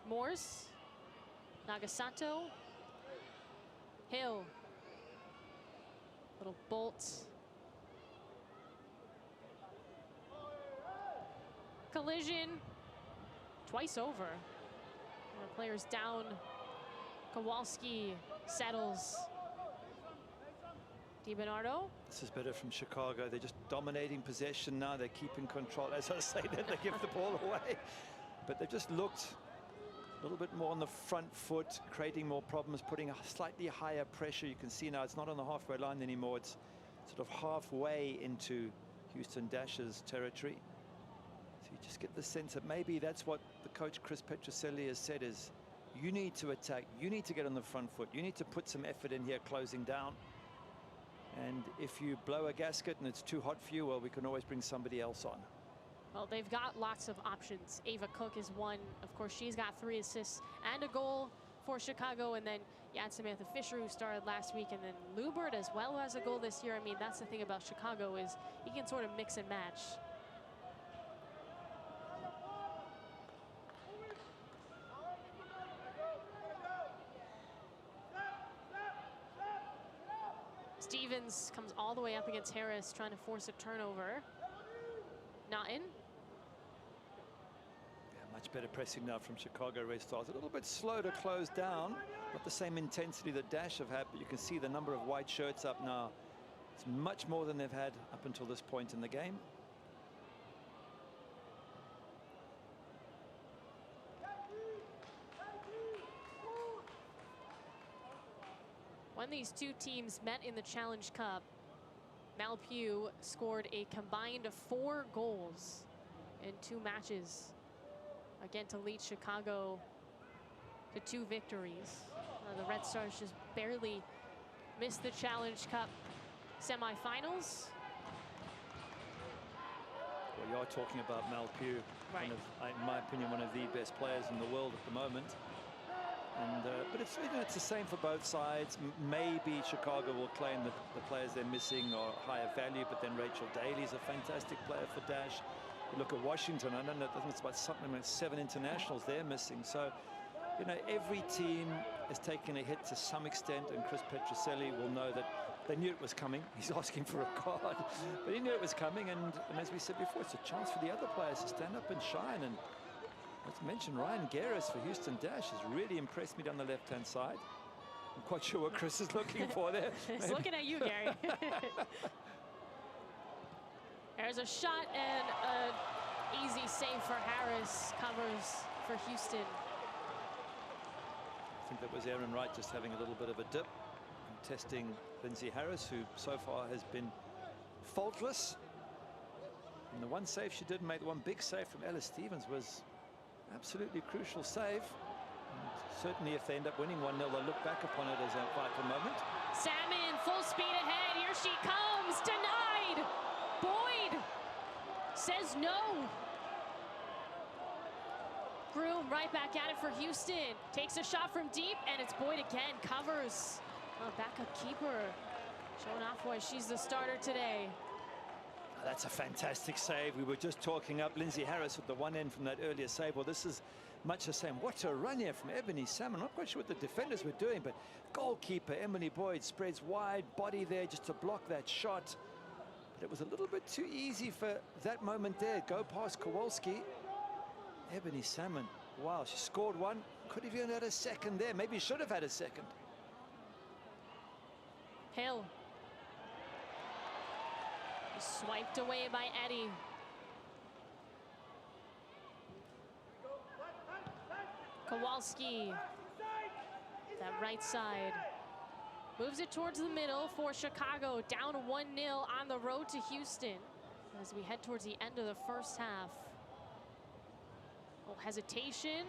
[SPEAKER 2] Morse. Nagasato. Hill. Little bolt. Collision. Twice over. And the players down. Kowalski settles. DiBernardo.
[SPEAKER 1] This is better from Chicago. They're just dominating possession now. They're keeping control. As I say, that they give the ball away. But they've just looked a little bit more on the front foot, creating more problems, putting a slightly higher pressure. You can see now it's not on the halfway line anymore. It's sort of halfway into Houston Dash's territory. So you just get the sense that maybe that's what the coach Chris Petroselli has said is, you need to attack, you need to get on the front foot, you need to put some effort in here closing down. And if you blow a gasket and it's too hot for you, well, we can always bring somebody else on.
[SPEAKER 2] Well, they've got lots of options. Ava Cook is one. Of course, she's got 3 assists and a goal for Chicago. And then you add Samantha Fisher, who started last week, and then Lubert as well has a goal this year. I mean, that's the thing about Chicago is you can sort of mix and match. Stevens comes all the way up against Harris, trying to force a turnover. Not in.
[SPEAKER 1] Yeah, much better pressing now from Chicago Red Stars. A little bit slow to close down. Not the same intensity that Dash have had, but you can see the number of white shirts up now. It's much more than they've had up until this point in the game.
[SPEAKER 2] When these two teams met in the Challenge Cup, Malpew scored a combined 4 goals in 2 matches, again to lead Chicago to 2 victories. The Red Stars just barely missed the Challenge Cup semifinals.
[SPEAKER 1] Well, you are talking about Mal Pugh,
[SPEAKER 2] Right.
[SPEAKER 1] in my opinion, one of the best players in the world at the moment. And but it's, you know, it's the same for both sides. Maybe Chicago will claim that the players they're missing are higher value, but then Rachel Daly's a fantastic player for Dash. You look at Washington, I don't know, I think it's about something like 7 internationals they're missing. So, you know, every team is taking a hit to some extent, and Chris Petroselli will know that they knew it was coming. He's asking for a card, but he knew it was coming. And as we said before, it's a chance for the other players to stand up and shine. And let's mention Ryan Guerres for Houston Dash has really impressed me down the left-hand side. I'm quite sure what Chris is looking for there.
[SPEAKER 2] He's looking at you, Gary. There's a shot and an easy save for Harris. Covers for Houston.
[SPEAKER 1] I think that was Aaron Wright just having a little bit of a dip and testing Lindsay Harris, who so far has been faultless. And the one save she did make, the one big save from Ella Stevens, was absolutely crucial save. And certainly if they end up winning 1-0, they'll look back upon it as a vital moment.
[SPEAKER 2] Salmon, full speed ahead. Here she comes. Denied. Boyd says no. Groom right back at it for Houston. Takes a shot from deep, and it's Boyd again. Covers. Backup keeper showing off why she's the starter today.
[SPEAKER 1] That's a fantastic save. We were just talking up Lindsay Harris with the one end from that earlier save. Well, this is much the same. What a run here from Ebony Salmon. I'm not quite sure what the defenders were doing, but goalkeeper Emily Boyd spreads wide, body there just to block that shot. But it was a little bit too easy for that moment there. Go past Kowalski. Ebony Salmon, wow, she scored one. Could have even had a second there. Maybe should have had a second.
[SPEAKER 2] Hill. Swiped away by Eddie. Kowalski. That right side. Moves it towards the middle for Chicago. Down 1-0 on the road to Houston as we head towards the end of the first half. Oh, hesitation.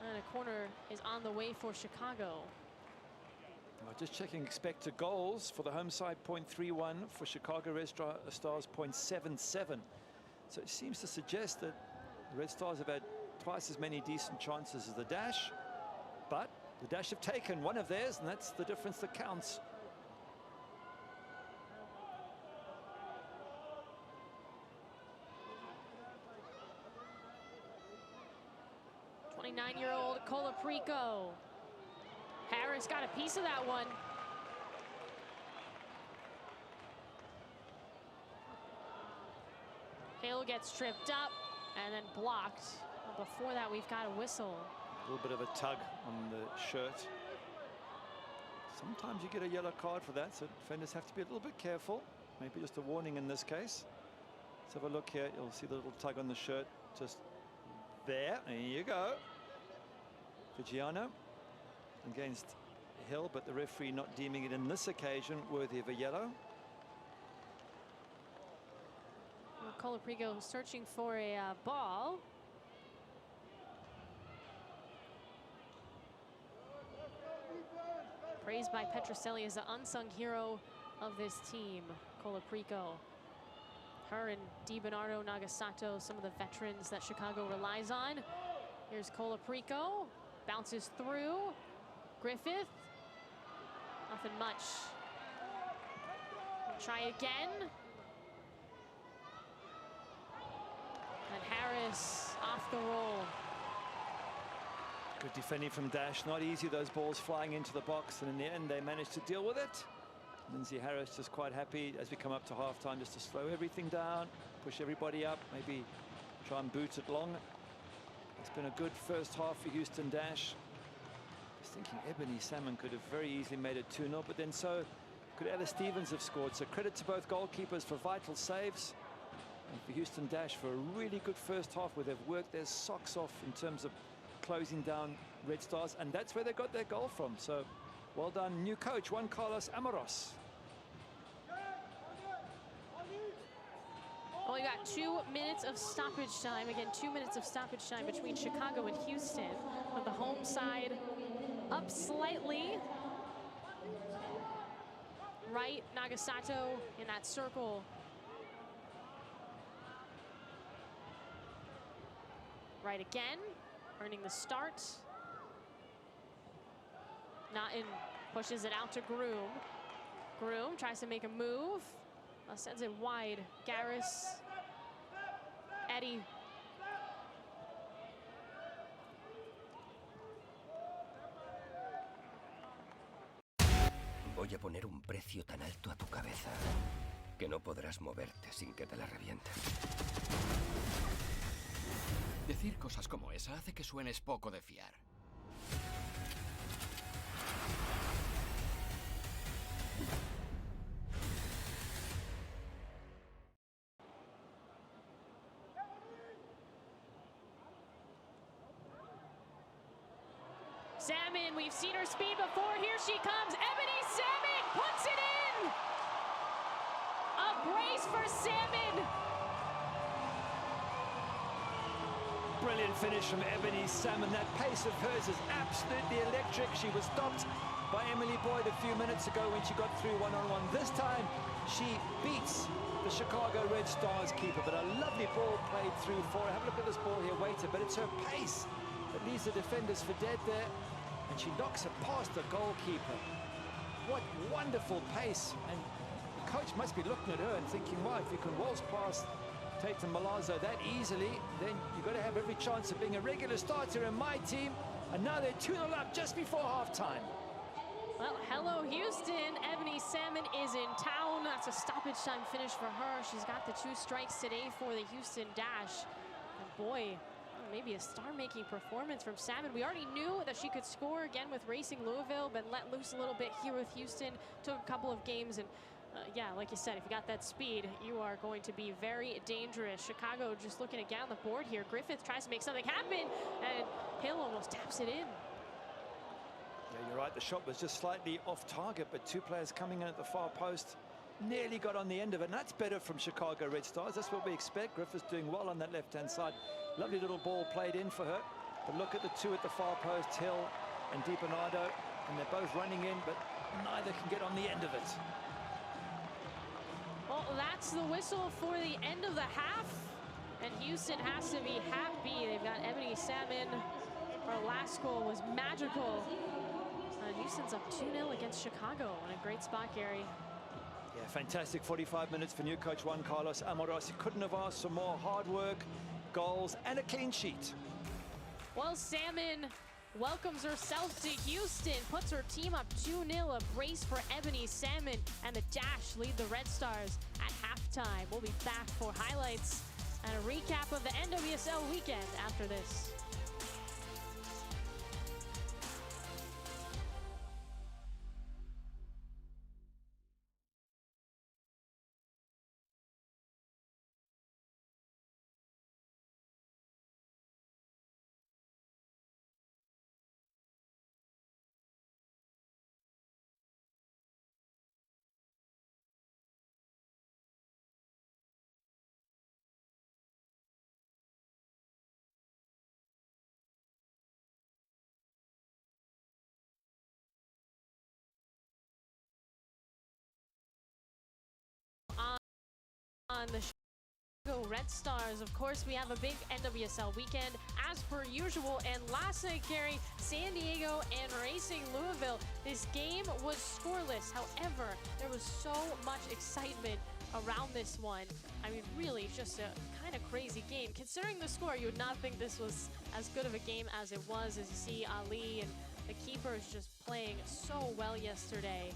[SPEAKER 2] And a corner is on the way for Chicago.
[SPEAKER 1] Just checking expected goals for the home side, 0.31. For Chicago Red Stars, 0.77. So it seems to suggest that the Red Stars have had twice as many decent chances as the Dash. But the Dash have taken one of theirs, and that's the difference that counts.
[SPEAKER 2] Year-old Colaprico. Harris got a piece of that one. Hill gets tripped up and then blocked. Before that, we've got a whistle.
[SPEAKER 1] A little bit of a tug on the shirt. Sometimes you get a yellow card for that, so defenders have to be a little bit careful. Maybe just a warning in this case. Let's have a look here. You'll see the little tug on the shirt just there. There you go. Vigiano against Hill, but the referee not deeming it in this occasion worthy of a yellow.
[SPEAKER 2] Colaprico searching for a ball. Praised by Petroselli as the unsung hero of this team, Colaprico. Her and DiBernardo, Nagasato, some of the veterans that Chicago relies on. Here's Colaprico. Bounces through. Griffith. Nothing much. We'll try again. And Harris off the roll.
[SPEAKER 1] Good defending from Dash. Not easy, those balls flying into the box, and in the end they managed to deal with it. Lindsay Harris just quite happy as we come up to halftime, just to slow everything down, push everybody up, maybe try and boot it long. It's been a good first half for Houston Dash. Just thinking Ebony Salmon could have very easily made it 2-0, but then so could Ella Stevens have scored. So credit to both goalkeepers for vital saves, and for Houston Dash for a really good first half where they've worked their socks off in terms of closing down Red Stars, and that's where they got their goal from. So well done, new coach Juan Carlos Amoros.
[SPEAKER 2] Well, we got 2 minutes of stoppage time. Again, 2 minutes of stoppage time between Chicago and Houston. On the home side, up slightly. right. Nagasato in that circle. Right again, earning the start. Naughton pushes it out to Groom. Groom tries to make a move. Sends it wide. Garris. Eddie.
[SPEAKER 3] Voy a poner un precio tan alto a tu cabeza que no podrás moverte sin que te la reviente.
[SPEAKER 4] Decir cosas como esa hace que suenes poco de fiar.
[SPEAKER 2] Salmon, we've seen her speed before. Here she comes. Ebony Salmon puts it in. A brace for Salmon.
[SPEAKER 1] Brilliant finish from Ebony Salmon. That pace of hers is absolutely electric. She was stopped by Emily Boyd a few minutes ago when she got through one-on-one. This time, she beats the Chicago Red Stars keeper, but a lovely ball played through for her. Have a look at this ball here, waiter, but it's her pace that leaves the defenders for dead there, and she knocks it past the goalkeeper. What wonderful pace, and the coach must be looking at her and thinking, wow, if you can waltz past Tatum Milazzo that easily, then you've got to have every chance of being a regular starter in my team. And now they're 2-0 up just before halftime.
[SPEAKER 2] Well, hello, Houston. Ebony Salmon is in town. That's a stoppage time finish for her. She's got the 2 strikes today for the Houston Dash. And boy, maybe a star-making performance from Salmon. We already knew that she could score again with Racing Louisville, but let loose a little bit here with Houston. Took a couple of games, and yeah, like you said, if you got that speed, you are going to be very dangerous. Chicago just looking to get on the board here. Griffith tries to make something happen, and Hill almost taps it in.
[SPEAKER 1] Yeah, you're right. The shot was just slightly off target, but 2 players coming in at the far post nearly got on the end of it. And that's better from Chicago Red Stars. That's what we expect. Griffith's doing well on that left-hand side. Lovely little ball played in for her. But look at the 2 at the far post, Hill and DiBernardo. And they're both running in, but neither can get on the end of it.
[SPEAKER 2] Well, that's the whistle for the end of the half. And Houston has to be happy. They've got Ebony Salmon. Her last goal was magical. Houston's up 2-0 against Chicago. In a great spot, Gary.
[SPEAKER 1] Yeah, fantastic 45 minutes for new coach Juan Carlos Amorossi. Couldn't have asked for more hard work, goals, and a clean sheet.
[SPEAKER 2] Well, Salmon welcomes herself to Houston, puts her team up 2-0, a brace for Ebony Salmon, and the Dash lead the Red Stars at halftime. We'll be back for highlights and a recap of the NWSL weekend after this. On the Chicago Red Stars, of course, we have a big NWSL weekend as per usual. And last night, Gary, San Diego and Racing Louisville, this game was scoreless. However, there was so much excitement around this one. I mean, really just a kind of crazy game. Considering the score, you would not think this was as good of a game as it was, as you see Ali and the keepers just playing so well yesterday.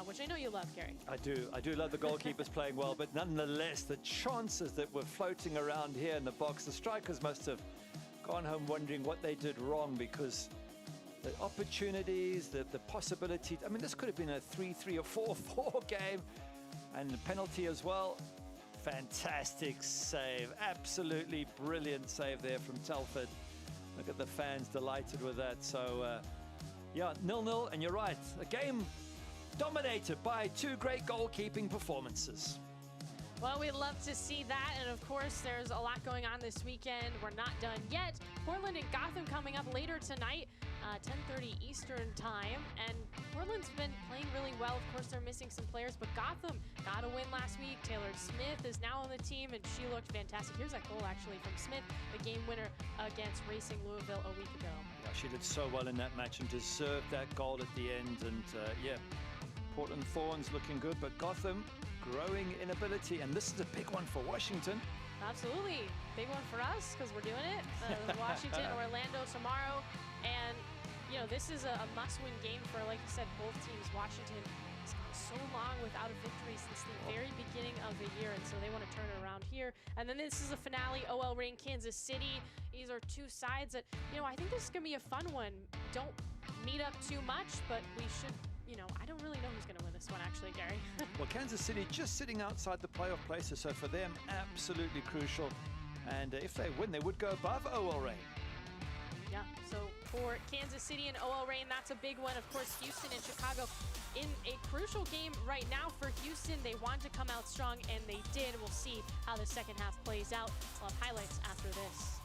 [SPEAKER 2] Which I know you love, Gary.
[SPEAKER 1] I do love the goalkeepers playing well, but nonetheless, the chances that were floating around here in the box, the strikers must have gone home wondering what they did wrong, because the opportunities, the possibility, I mean, this could have been a 3-3 or 4-4 game, and the penalty as well. Fantastic save, absolutely brilliant save there from Telford. Look at the fans delighted with that. So, yeah, 0-0, and you're right, a game dominated by 2 great goalkeeping performances.
[SPEAKER 2] Well, we'd love to see that, and of course, there's a lot going on this weekend. We're not done yet. Portland and Gotham coming up later tonight. 10:30 Eastern time. And Portland's been playing really well. Of course, they're missing some players, but Gotham got a win last week. Taylor Smith is now on the team, and she looked fantastic. Here's that goal, actually, from Smith, the game winner against Racing Louisville a week ago.
[SPEAKER 1] Yeah, she did so well in that match and deserved that goal at the end. And yeah, Portland Thorns looking good, but Gotham growing in ability. And this is a big one for Washington.
[SPEAKER 2] Absolutely. Big one for us because we're doing it. Washington, Orlando tomorrow. And, you know, this is a must-win game for, like you said, both teams. Washington has gone so long without a victory since the very beginning of the year, and so they want to turn it around here. And then this is a finale, OL Reign, Kansas City. These are two sides that, you know, I think this is going to be a fun one. Don't meet up too much, but we should, you know, I don't really know who's going to win this one, actually, Gary.
[SPEAKER 1] Well, Kansas City just sitting outside the playoff places, so for them, absolutely crucial. And if they win, they would go above OL Reign.
[SPEAKER 2] Yeah, so for Kansas City and OL Reign, that's a big one. Of course, Houston and Chicago in a crucial game right now for Houston. They wanted to come out strong, and they did. We'll see how the second half plays out. We'll have highlights after this.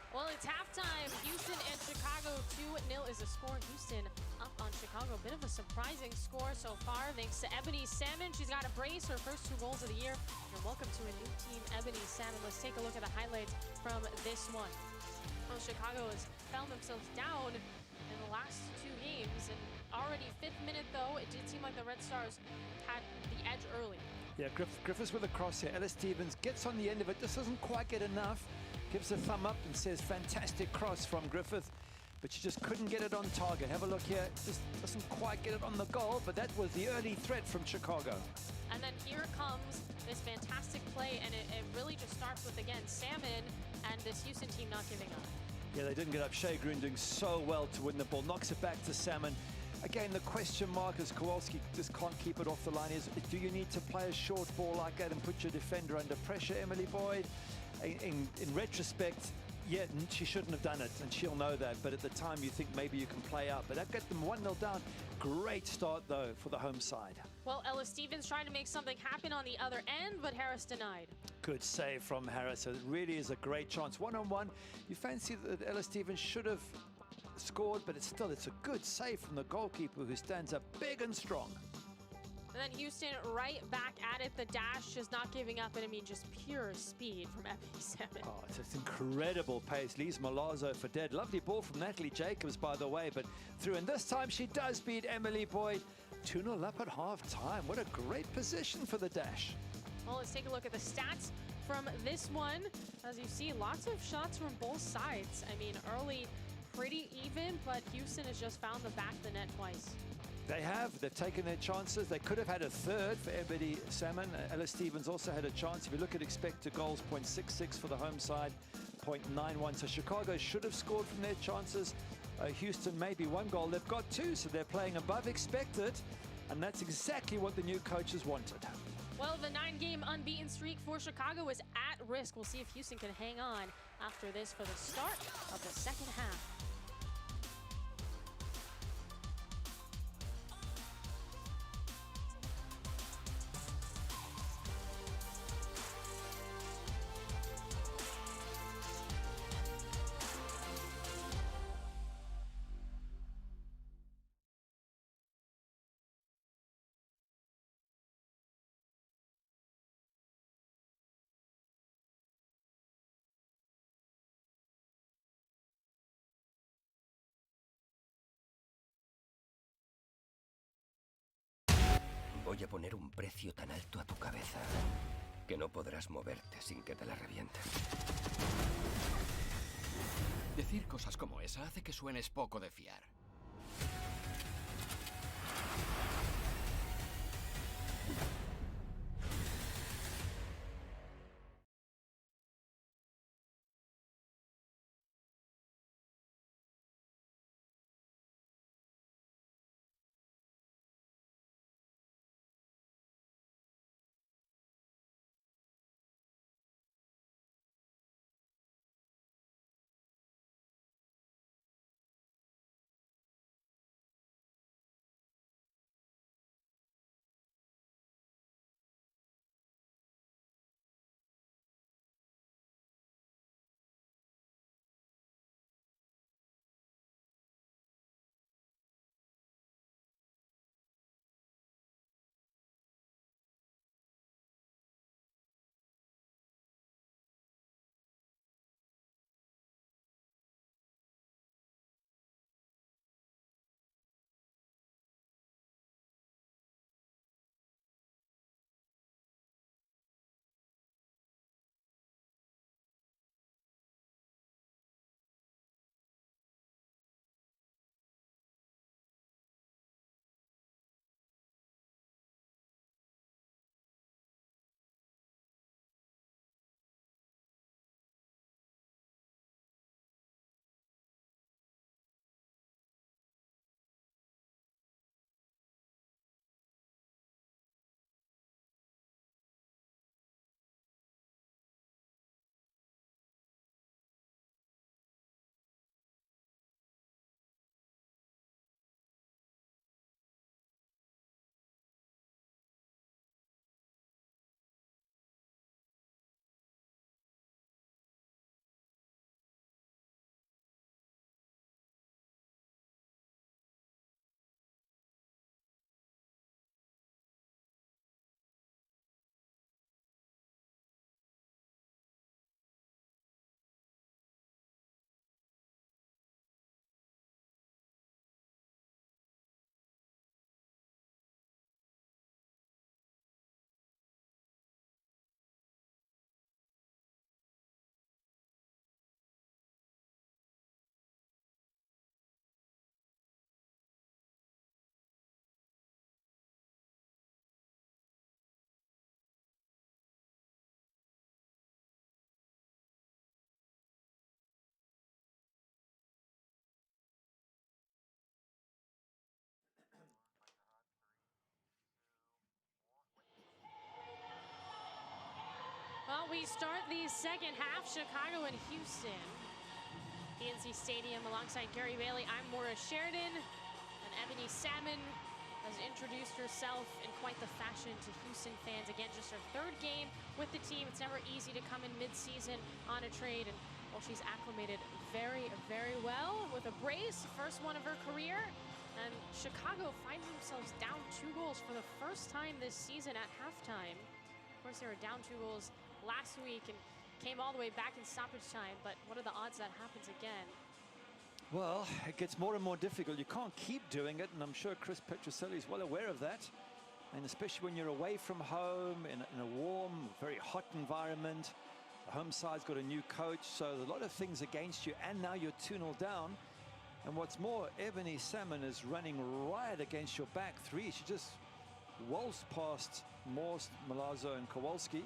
[SPEAKER 2] Well, it's halftime. Houston and Chicago, 2-0 is the score. Houston up on Chicago. A bit of a surprising score so far, thanks to Ebony Salmon. She's got a brace, her first 2 goals of the year. You're welcome to a new team, Ebony Salmon. Let's take a look at the highlights from this one. Well, Chicago has found themselves down in the last 2 games, and already 5th minute, though, it did seem like the Red Stars had the edge early.
[SPEAKER 1] Yeah, Griffiths with a cross here. Ellis Stevens gets on the end of it. This doesn't quite get enough. Gives a thumb up and says, fantastic cross from Griffith. But she just couldn't get it on target. Have a look here. Just doesn't quite get it on the goal, but that was the early threat from Chicago.
[SPEAKER 2] And then here comes this fantastic play, and it really just starts with, again, Salmon and this Houston team not giving up.
[SPEAKER 1] Yeah, they didn't get up. Shea Green doing so well to win the ball. Knocks it back to Salmon. Again, the question mark is Kowalski just can't keep it off the line. Is do you need to play a short ball like that and put your defender under pressure, Emily Boyd? In retrospect, yeah, she shouldn't have done it, and she'll know that. But at the time, you think maybe you can play out. But that got them 1-0 down. Great start, though, for the home side.
[SPEAKER 2] Well, Ellis Stevens trying to make something happen on the other end, but Harris denied.
[SPEAKER 1] Good save from Harris. So it really is a great chance. 1-on-1. You fancy that Ellis Stevens should have scored, but it's a good save from the goalkeeper who stands up big and strong.
[SPEAKER 2] And then Houston right back at it. The dash is not giving up, and I mean just pure speed from Ebony Salmon.
[SPEAKER 1] Oh, it's incredible pace. Leaves Malazzo for dead. Lovely ball from Natalie Jacobs, by the way, but through. And this time she does beat Emily Boyd. 2-0 up at half-time. What a great position for the dash.
[SPEAKER 2] Well, let's take a look at the stats from this one. As you see, lots of shots from both sides. I mean, early pretty even, but Houston has just found the back of the net twice.
[SPEAKER 1] They have. They've taken their chances. They could have had a third for Ebony Salmon. Ellis Stevens also had a chance. If you look at expected goals, 0.66 for the home side, 0.91. So Chicago should have scored from their chances. Houston maybe one goal. They've got two, so they're playing above expected. And that's exactly what the new coaches wanted.
[SPEAKER 2] Well, the 9-game unbeaten streak for Chicago is at risk. We'll see if Houston can hang on after this for the start of the second half.
[SPEAKER 3] Voy a poner un precio tan alto a tu cabeza que no podrás moverte sin que te la revientes.
[SPEAKER 4] Decir cosas como esa hace que suenes poco de fiar.
[SPEAKER 2] Well, we start the second half, Chicago and Houston. PNC Stadium alongside Gary Bailey. I'm Maura Sheridan, and Ebony Salmon has introduced herself in quite the fashion to Houston fans. Again, just her third game with the team. It's never easy to come in mid-season on a trade, and well, she's acclimated very, very well with a brace, first one of her career. And Chicago finds themselves down 2 goals for the first time this season at halftime. Of course, they were down 2 goals last week and came all the way back in stoppage time, but what are the odds that happens again?
[SPEAKER 1] Well, it gets more and more difficult. You can't keep doing it, and I'm sure Chris Petroselli is well aware of that. And especially when you're away from home in a warm, very hot environment. The home side's got a new coach, so a lot of things against you, and now you're 2-0 down. And what's more, Ebony Salmon is running right against your back three. She just waltzed past Morse, Milazzo, and Kowalski.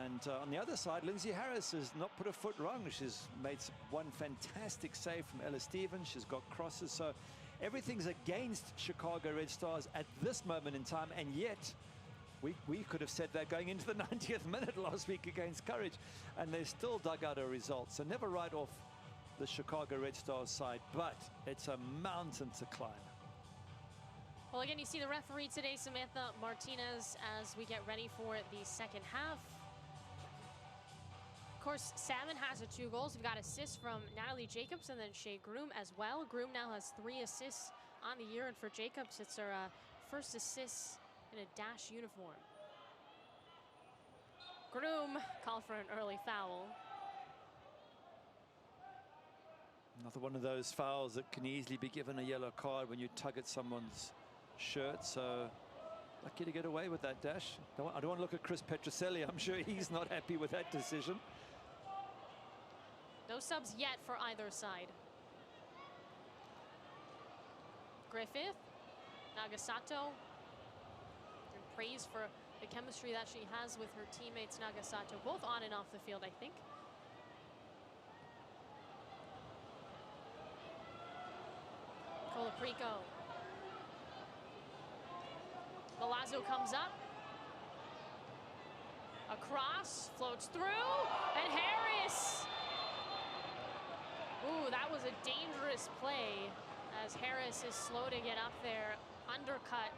[SPEAKER 1] And on the other side, Lindsay Harris has not put a foot wrong. She's made one fantastic save from Ella Stevens. She's got crosses. So everything's against Chicago Red Stars at this moment in time. And yet, we could have said that going into the 90th minute last week against Courage. And they still dug out a result. So never write off the Chicago Red Stars side, but it's a mountain to climb.
[SPEAKER 2] Well, again, you see the referee today, Samantha Martinez, as we get ready for the second half. Of course, Salmon has 2 goals. We've got assists from Natalie Jacobs and then Shea Groom as well. Groom now has 3 assists on the year, and for Jacobs, it's her first assist in a Dash uniform. Groom called for an early foul.
[SPEAKER 1] Another one of those fouls that can easily be given a yellow card when you tug at someone's shirt. So lucky to get away with that, Dash. I don't want to look at Chris Petroselli. I'm sure he's not happy with that decision.
[SPEAKER 2] No subs yet for either side. Griffith, Nagasato, and praise for the chemistry that she has with her teammates, Nagasato, both on and off the field, I think. Colaprico. Milazzo comes up. Across, floats through, and Harris. Ooh, that was a dangerous play as Harris is slow to get up there. Undercut.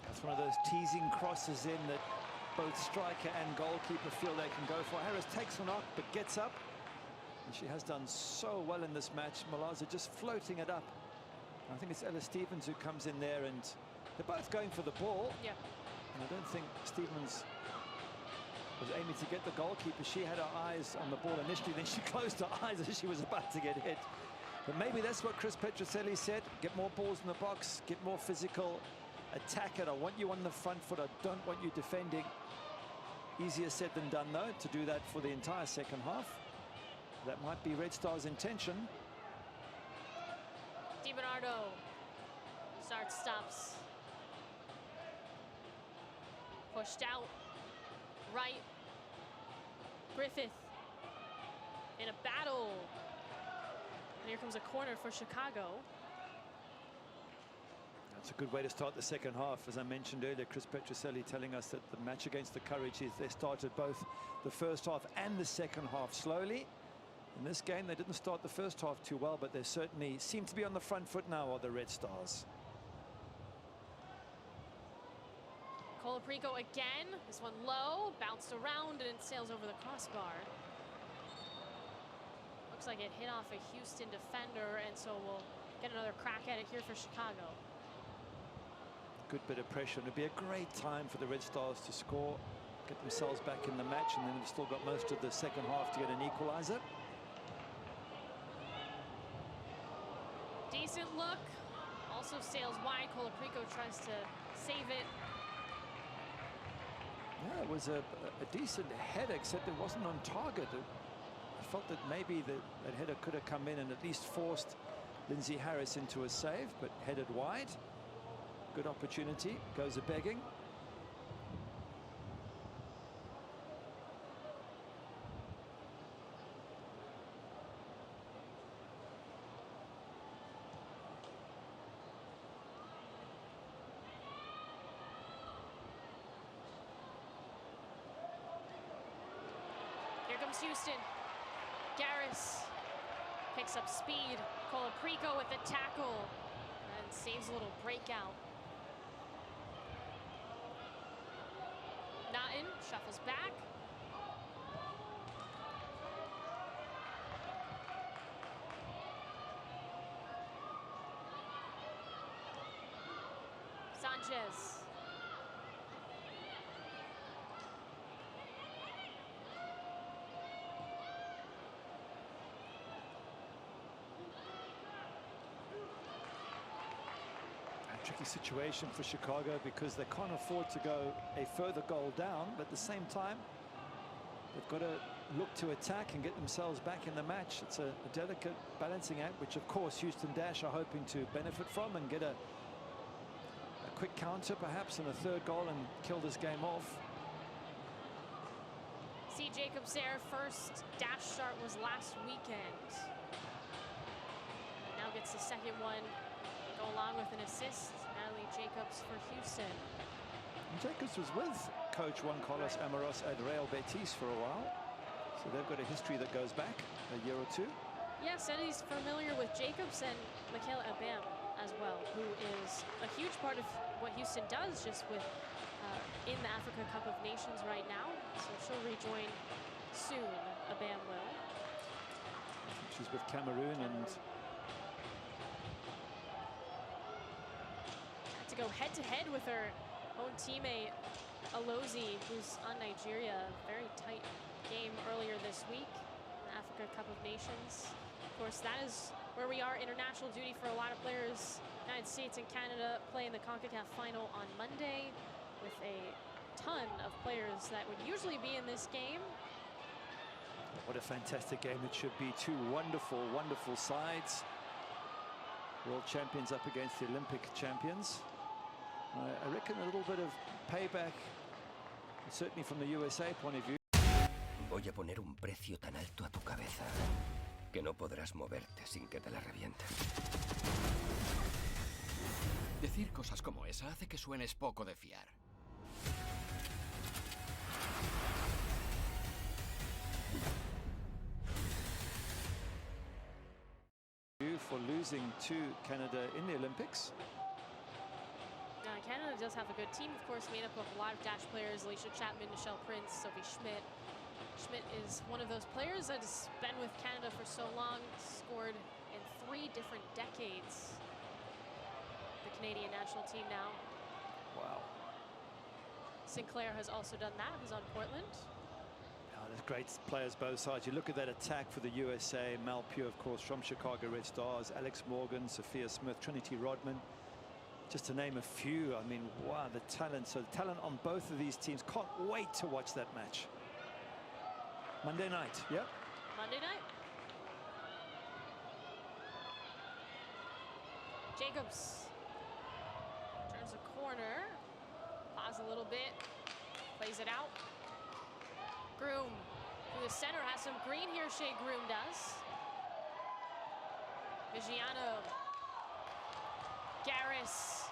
[SPEAKER 1] That's one of those teasing crosses in that both striker and goalkeeper feel they can go for. Harris takes one up, but gets up. And she has done so well in this match. Milazzo just floating it up. I think it's Ella Stevens who comes in there, and they're both going for the ball.
[SPEAKER 2] Yeah.
[SPEAKER 1] And I don't think Stevens was aiming to get the goalkeeper. She had her eyes on the ball initially, then she closed her eyes as she was about to get hit. But maybe that's what Chris Petroselli said. Get more balls in the box, get more physical, attack it. I want you on the front foot. I don't want you defending. Easier said than done, though, to do that for the entire second half. That might be Red Star's intention.
[SPEAKER 2] DiBernardo starts, stops. Pushed out. Right. Griffith in a battle. And here comes a corner for Chicago.
[SPEAKER 1] That's a good way to start the second half. As I mentioned earlier, Chris Petroselli telling us that the match against the Courage is they started both the first half and the second half slowly. In this game, they didn't start the first half too well, but they certainly seem to be on the front foot now, are the Red Stars.
[SPEAKER 2] Colaprico again. This one low, bounced around, and it sails over the crossbar. Looks like it hit off a Houston defender, and so we'll get another crack at it here for Chicago.
[SPEAKER 1] Good bit of pressure. It'd be a great time for the Red Stars to score, get themselves back in the match, and then they've still got most of the second half to get an equalizer.
[SPEAKER 2] Decent look. Also sails wide. Colaprico tries to save it.
[SPEAKER 1] Yeah, it was a decent header, except it wasn't on target. I felt that maybe that header could have come in and at least forced Lindsay Harris into a save, but headed wide. Good opportunity. Goes a begging.
[SPEAKER 2] Houston. Garris picks up speed. Colaprico with the tackle and saves a little breakout. Naughton shuffles back. Sanchez.
[SPEAKER 1] Tricky situation for Chicago because they can't afford to go a further goal down, but at the same time they've got to look to attack and get themselves back in the match. It's a delicate balancing act, which of course Houston Dash are hoping to benefit from and get a quick counter perhaps and a third goal and kill this game off.
[SPEAKER 2] See Jacobs there, first Dash start was last weekend. And now gets the second one, go along with an assist. Natalie Jacobs for Houston.
[SPEAKER 1] And Jacobs was with coach Juan Carlos Amaros at Real Betis for a while. So they've got a history that goes back a year or two.
[SPEAKER 2] Yeah, said he's familiar with Jacobs and Michaela Abam as well, who is a huge part of what Houston does just with in the Africa Cup of Nations right now. So she'll rejoin soon, Abam will.
[SPEAKER 1] She's with Cameroon and
[SPEAKER 2] had to go head-to-head with her own teammate, Alozi, who's on Nigeria. Very tight game earlier this week, the Africa Cup of Nations. Of course, that is where we are international duty for a lot of players. United States and Canada play in the CONCACAF final on Monday with a ton of players that would usually be in this game.
[SPEAKER 1] What a fantastic game it should be. Two wonderful, wonderful sides. World champions up against the Olympic champions. I reckon a little bit of payback, certainly from the USA point of view.
[SPEAKER 3] Voy a poner un precio tan alto a tu cabeza que no podrás moverte sin que te la reviente.
[SPEAKER 4] Decir cosas como esa hace que suenes poco de fiar.
[SPEAKER 1] For losing to Canada in the Olympics.
[SPEAKER 2] Canada does have a good team, of course, made up of a lot of Dash players: Alicia Chapman, Michelle Prince, Sophie Schmidt. Schmidt is one of those players that has been with Canada for so long, scored in 3 different decades. The Canadian national team now.
[SPEAKER 1] Wow.
[SPEAKER 2] Sinclair has also done that, who's on Portland.
[SPEAKER 1] There's great players both sides. You look at that attack for the USA. Mal Pugh, of course, from Chicago Red Stars. Alex Morgan, Sophia Smith, Trinity Rodman. Just to name a few. I mean, wow, the talent. So the talent on both of these teams. Can't wait to watch that match. Monday night, yep.
[SPEAKER 2] Monday night. Jacobs turns a corner. Pause a little bit. Plays it out. Groom, through the center, has some green here, Shea Groom does. Vigiano. Garris.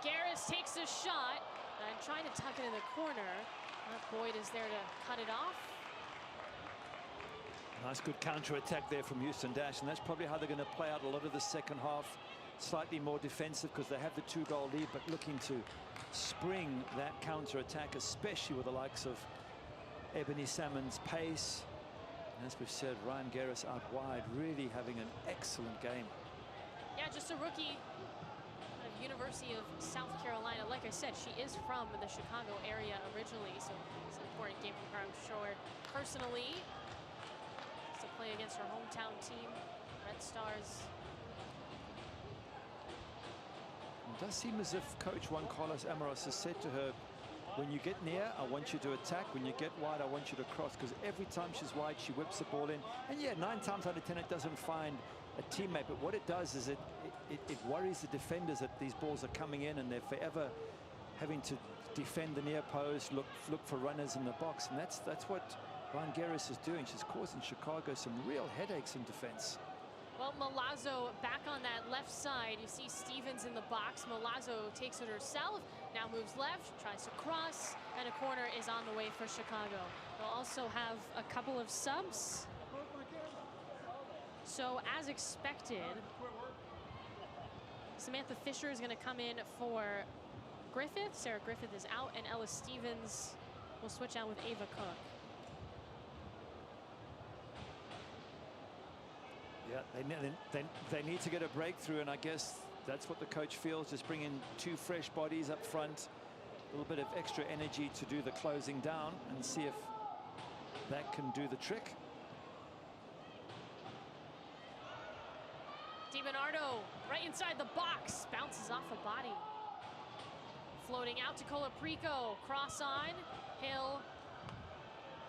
[SPEAKER 2] Garris takes a shot and trying to tuck it in the corner. Boyd is there to cut it off.
[SPEAKER 1] Nice good counter-attack there from Houston Dash, and that's probably how they're going to play out a lot of the second half. Slightly more defensive because they have the 2-goal lead, but looking to spring that counter-attack, especially with the likes of Ebony Salmon's pace. And as we've said, Ryan Garris out wide, really having an excellent game.
[SPEAKER 2] Yeah, just a rookie at University of South Carolina. Like I said, she is from the Chicago area originally, so it's an important game for her, I'm sure. Personally, to play against her hometown team, Red Stars.
[SPEAKER 1] It does seem as if Coach Juan Carlos Amaros has said to her, when you get near, I want you to attack. When you get wide, I want you to cross. Because every time she's wide, she whips the ball in. And yeah, 9 times out of 10, it doesn't find a teammate. But what it does is it worries the defenders that these balls are coming in and they're forever having to defend the near post, look for runners in the box. And that's what Ryan Garris is doing. She's causing Chicago some real headaches in defense.
[SPEAKER 2] Well, Milazzo back on that left side. You see Stevens in the box. Milazzo takes it herself, now moves left, tries to cross, and a corner is on the way for Chicago. They'll also have a couple of subs. So, as expected, Samantha Fisher is going to come in for Griffith. Sarah Griffith is out, and Ella Stevens will switch out with Ava Cook.
[SPEAKER 1] Yeah, they need to get a breakthrough, and I guess that's what the coach feels, just bringing 2 fresh bodies up front, a little bit of extra energy to do the closing down and see if that can do the trick.
[SPEAKER 2] DiBernardo right inside the box, bounces off a body. Floating out to Colaprico, cross on, Hill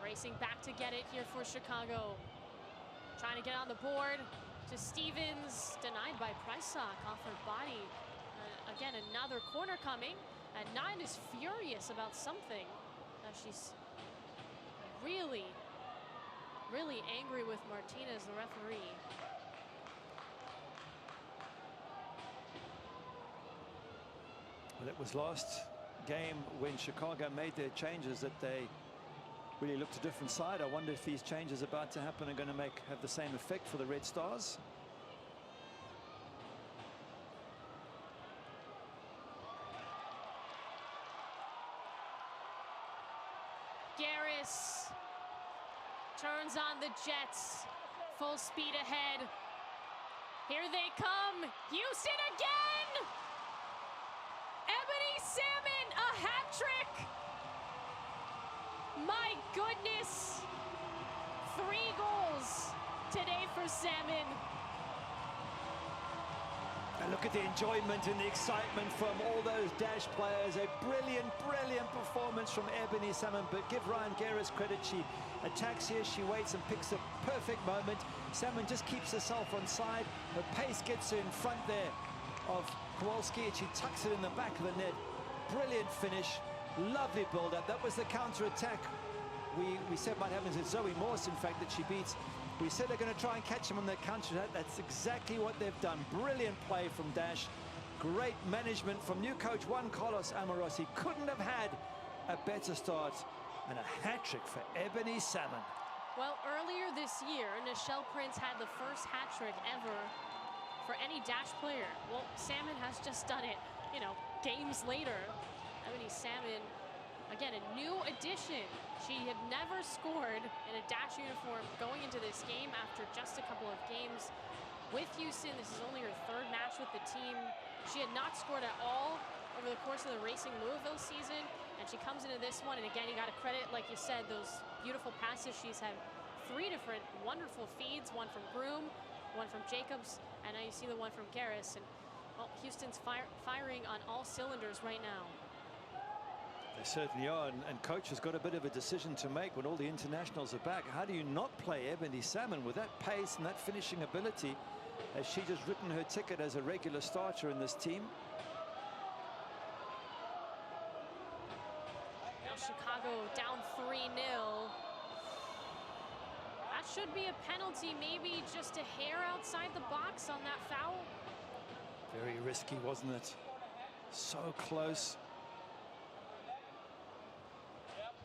[SPEAKER 2] Racing back to get it here for Chicago. Trying to get on the board to Stevens, denied by Prysock off her body. Again, another corner coming, and Nine is furious about something. She's really, really angry with Martinez, the referee.
[SPEAKER 1] Well, it was last game when Chicago made their changes that they really looked a different side. I wonder if these changes about to happen are going to have the same effect for the Red Stars.
[SPEAKER 2] Garris turns on the Jets, full speed ahead. Here they come, Houston again! Ebony Salmon, a hat trick! My goodness! 3 goals today for Salmon.
[SPEAKER 1] And look at the enjoyment and the excitement from all those Dash players. A brilliant, brilliant performance from Ebony Salmon. But give Ryan Garris credit. She attacks here, she waits and picks a perfect moment. Salmon just keeps herself on side. Her pace gets her in front there of Kowalski, and she tucks it in the back of the net. Brilliant finish. Lovely build-up. That was the counter-attack we said might happen to Zoe Morse, in fact, that she beats. We said they're going to try and catch him on the counter-attack. That's exactly what they've done. Brilliant play from Dash. Great management from new coach Juan Carlos Amorosi. Couldn't have had a better start. And a hat-trick for Ebony Salmon.
[SPEAKER 2] Well, earlier this year, Nichelle Prince had the first hat-trick ever for any Dash player. Well, Salmon has just done it, you know, games later. Ebony Salmon, again, a new addition. She had never scored in a Dash uniform going into this game after just a couple of games with Houston. This is only her 3rd match with the team. She had not scored at all over the course of the Racing Louisville season, and she comes into this one, and again, you got to credit, like you said, those beautiful passes. She's had 3 different wonderful feeds, one from Broom, one from Jacobs, and now you see the one from Garris. And well, Houston's firing on all cylinders right now.
[SPEAKER 1] They certainly are, and coach has got a bit of a decision to make when all the internationals are back. How do you not play Ebony Salmon with that pace and that finishing ability? Has she just written her ticket as a regular starter in this team?
[SPEAKER 2] Now Chicago down 3-0. That should be a penalty, maybe just a hair outside the box on that foul.
[SPEAKER 1] Very risky, wasn't it? So close.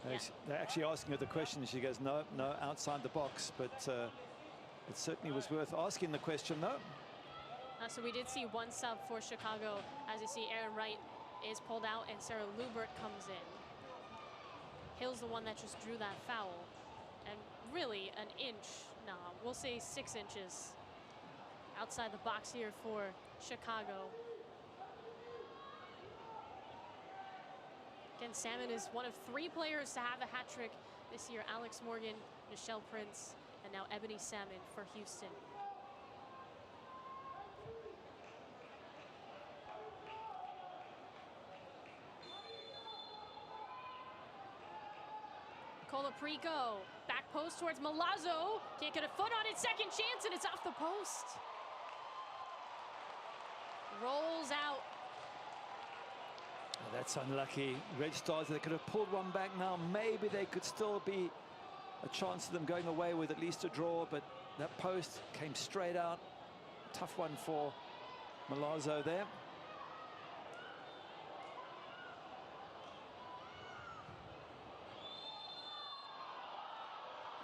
[SPEAKER 2] Yeah.
[SPEAKER 1] They're actually asking her the question. She goes, no, no, outside the box. But it certainly was worth asking the question, though.
[SPEAKER 2] So we did see one sub for Chicago. As you see, Erin Wright is pulled out and Sarah Lubert comes in. Hill's the one that just drew that foul. And really an inch, no, we'll say 6 inches outside the box here for Chicago. Again, Salmon is one of 3 players to have a hat trick this year. Alex Morgan, Nichelle Prince, and now Ebony Salmon for Houston. Colaprico, back post towards Milazzo. Can't get a foot on it, second chance, and it's off the post. Rolls out.
[SPEAKER 1] Oh, that's unlucky. Red Stars, they could have pulled one back now. Maybe they could still be a chance of them going away with at least a draw, but that post came straight out. Tough one for Milazzo there.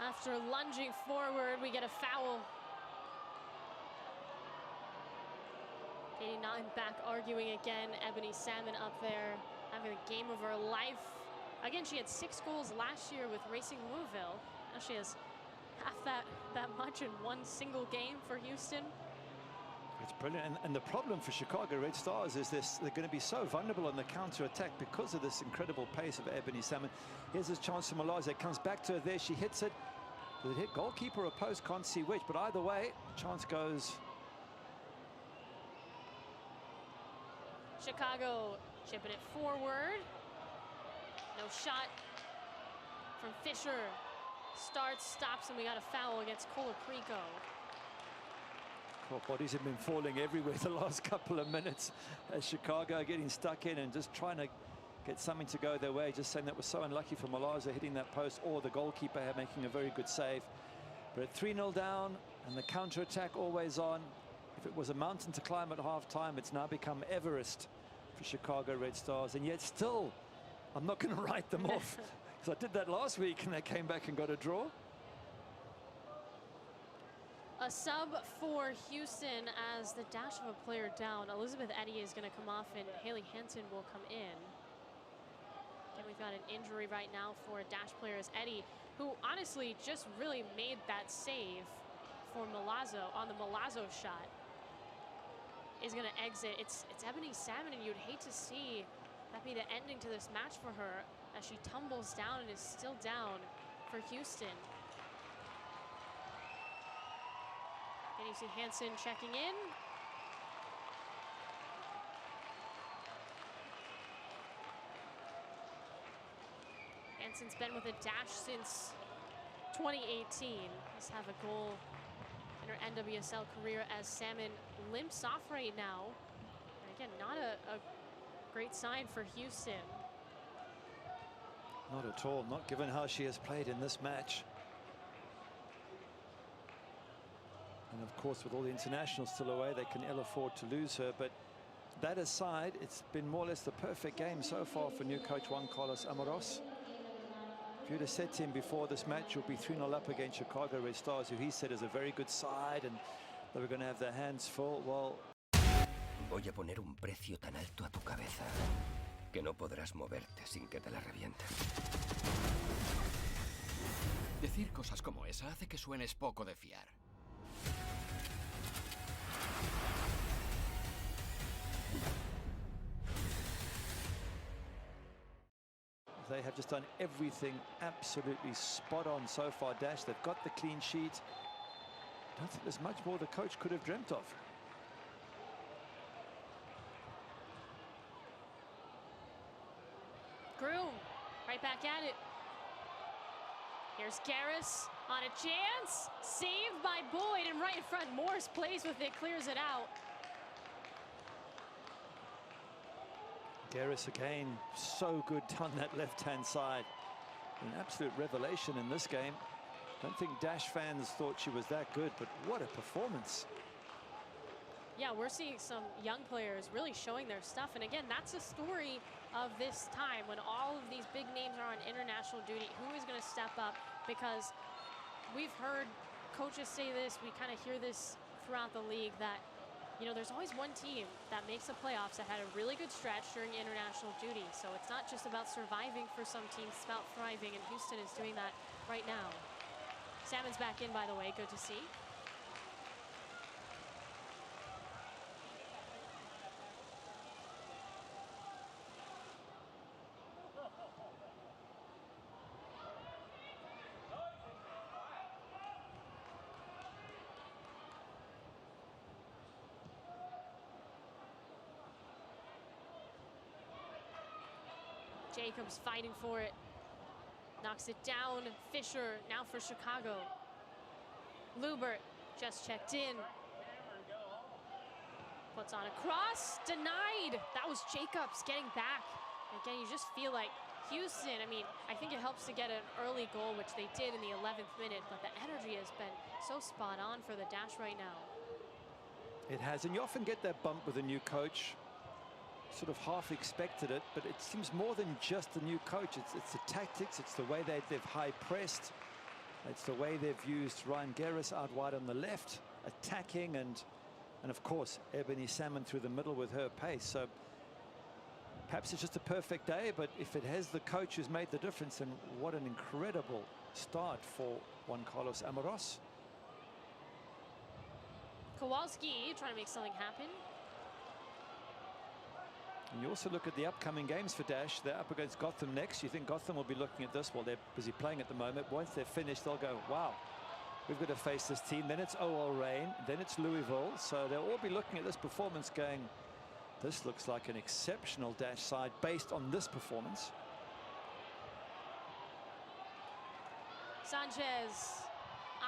[SPEAKER 2] After lunging forward, we get a foul. Katie Naughton back arguing again. Ebony Salmon up there having a game of her life. Again, she had 6 goals last year with Racing Louisville. Now she has half that much in one single game for Houston.
[SPEAKER 1] It's brilliant. And the problem for Chicago Red Stars is this: they're going to be so vulnerable on the counter-attack because of this incredible pace of Ebony Salmon. Here's his chance for Milazzo. Comes back to her there. She hits it. Did it hit goalkeeper or post? Can't see which. But either way, chance goes.
[SPEAKER 2] Chicago chipping it forward. No shot from Fisher. starts, stops, and we got a foul against Colaprico.
[SPEAKER 1] Well, bodies have been falling everywhere the last couple of minutes as Chicago getting stuck in and just trying to get something to go their way. Just saying that was so unlucky for Malaza hitting that post, or the goalkeeper making a very good save. But at 3-0 down and the counter-attack always on. If it was a mountain to climb at half-time, it's now become Everest for Chicago Red Stars. And yet still, I'm not going to write them off, because I did that last week and they came back and got a draw.
[SPEAKER 2] A sub for Houston as the dash of a player down. Elizabeth Eddy is going to come off and Haley Hansen will come in. And we've got an injury right now for a dash player as Eddy, who honestly just really made that save for Milazzo on the Milazzo shot, is going to exit. It's Ebony Salmon, and you'd hate to see that be the ending to this match for her as she tumbles down and is still down for Houston. And you see Hansen checking in. Hansen's been with a dash since 2018. Must have a goal in her NWSL career as Salmon limps off right now. And again, not a great sign for Houston.
[SPEAKER 1] Not at all, not given how she has played in this match. And of course, with all the internationals still away, they can ill afford to lose her. But that aside, it's been more or less the perfect game so far for new coach Juan Carlos Amaros. If you'd have said to him before this match, you'll be 3-0 up against Chicago Red Stars, who he said is a very good side and they were going to have their hands full, well...
[SPEAKER 3] Voy a poner un precio tan alto a tu cabeza que no podrás moverte sin que te la reviente.
[SPEAKER 4] Decir cosas como esa hace que suenes poco de fiar.
[SPEAKER 1] They have just done everything absolutely spot on so far, Dash. They've got the clean sheet. I don't think there's much more the coach could have dreamt of.
[SPEAKER 2] Groom, right back at it. Here's Garris on a chance. Saved by Boyd, and right in front, Morse plays with it, clears it out.
[SPEAKER 1] Garris again, so good down that left-hand side. An absolute revelation in this game. Don't think Dash fans thought she was that good, but what a performance.
[SPEAKER 2] Yeah, we're seeing some young players really showing their stuff. And again, that's a story of this time when all of these big names are on international duty. Who is going to step up? Because we've heard coaches say this, we kind of hear this throughout the league, that you know, there's always one team that makes the playoffs that had a really good stretch during international duty. So it's not just about surviving for some teams, it's about thriving, and Houston is doing that right now. Salmon's back in, by the way, good to see. Jacobs fighting for it. Knocks it down. Fisher now for Chicago. Lubert just checked in. Puts on a cross. Denied. That was Jacobs getting back. Again, you just feel like Houston, I mean, I think it helps to get an early goal, which they did in the 11th minute, but the energy has been so spot on for the Dash right now.
[SPEAKER 1] It has, and you often get that bump with a new coach. Sort of half expected it, but it seems more than just the new coach. It's the tactics, it's the way they've high pressed, it's the way they've used Ryan Garris out wide on the left, attacking, and of course Ebony Salmon through the middle with her pace. So perhaps it's just a perfect day, but if it has the coach who's made the difference, then what an incredible start for Juan Carlos Amaros.
[SPEAKER 2] Kowalski trying to make something happen.
[SPEAKER 1] And you also look at the upcoming games for Dash. They're up against Gotham next. You think Gotham will be looking at this? Well, they're busy playing at the moment. Once they're finished, they'll go, wow, we've got to face this team. Then it's OL Reign. Then it's Louisville. So they'll all be looking at this performance going, this looks like an exceptional Dash side based on this performance.
[SPEAKER 2] Sanchez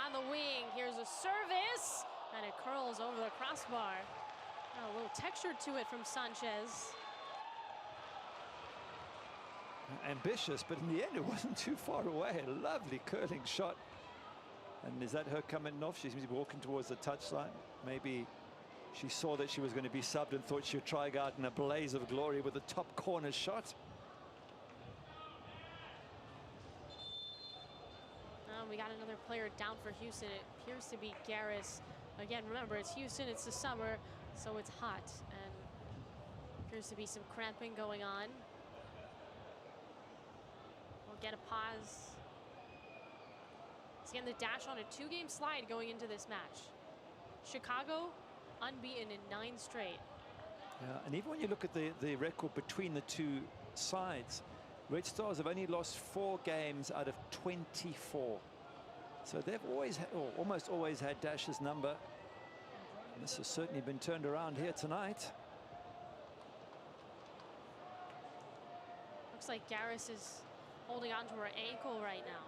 [SPEAKER 2] on the wing. Here's a service, and it curls over the crossbar. A little texture to it from Sanchez.
[SPEAKER 1] Ambitious, but in the end, it wasn't too far away. A lovely curling shot. And is that her coming off? She seems to be walking towards the touchline. Maybe she saw that she was going to be subbed and thought she would try out in a blaze of glory with a top corner shot.
[SPEAKER 2] We got another player down for Houston. It appears to be Garris. Again, remember, it's Houston, it's the summer, so it's hot. And appears to be some cramping going on. We'll get a pause. It's again the dash on a 2-game slide going into this match. Chicago unbeaten in 9 straight.
[SPEAKER 1] Yeah, and even when you look at the record between the two sides, Red Stars have only lost 4 games out of 24. So they've always, or almost always had Dash's number. And this has certainly been turned around here tonight.
[SPEAKER 2] Looks like Garris is holding on to her ankle right now.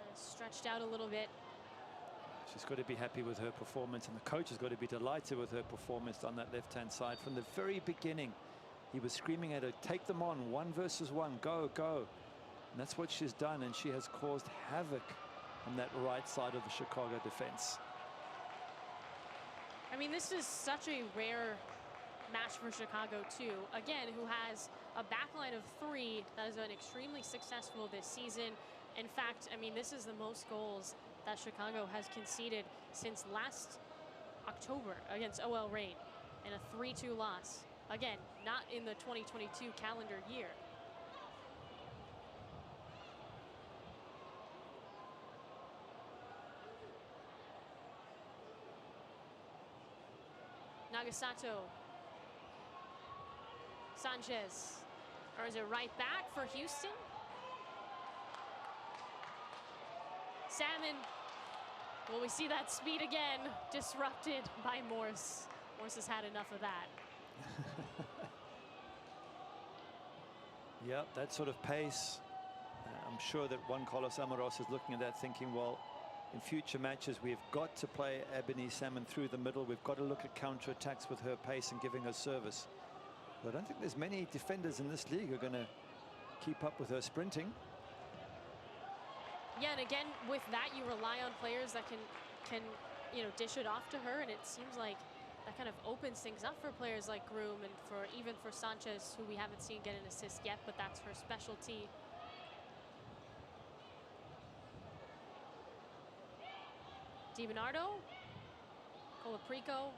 [SPEAKER 2] And stretched out a little bit.
[SPEAKER 1] She's got to be happy with her performance, and the coach has got to be delighted with her performance on that left-hand side. From the very beginning, he was screaming at her, take them on, 1 versus 1, go, go. And that's what she's done, and she has caused havoc on that right side of the Chicago defense.
[SPEAKER 2] I mean, this is such a rare match for Chicago, too. Again, who has a backline of 3 that has been extremely successful this season. In fact, I mean, this is the most goals that Chicago has conceded since last October against OL Reign in a 3-2 loss. Again, not in the 2022 calendar year. Nagasato. Sanchez. Or is it right back for Houston? Salmon. Will we see that speed again? Disrupted by Morse. Morse has had enough of that.
[SPEAKER 1] Yep, that sort of pace. I'm sure that Juan Carlos Amaros is looking at that thinking, well, in future matches, we've got to play Ebony Salmon through the middle. We've got to look at counter-attacks with her pace and giving her service. But I don't think there's many defenders in this league who are going to keep up with her sprinting.
[SPEAKER 2] Yeah, and again, with that, you rely on players that can dish it off to her, and it seems like that kind of opens things up for players like Groom and even for Sanchez, who we haven't seen get an assist yet, but that's her specialty. DiBernardo, Colaprico.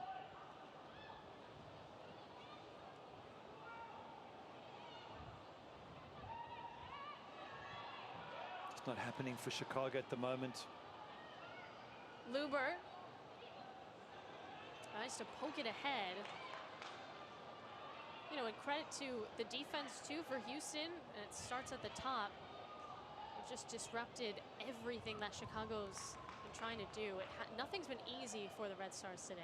[SPEAKER 1] It's not happening for Chicago at the moment.
[SPEAKER 2] Luber tries to poke it ahead. You know, and credit to the defense too for Houston, and it starts at the top. It just disrupted everything that Chicago's been trying to do. Nothing's been easy for the Red Stars today.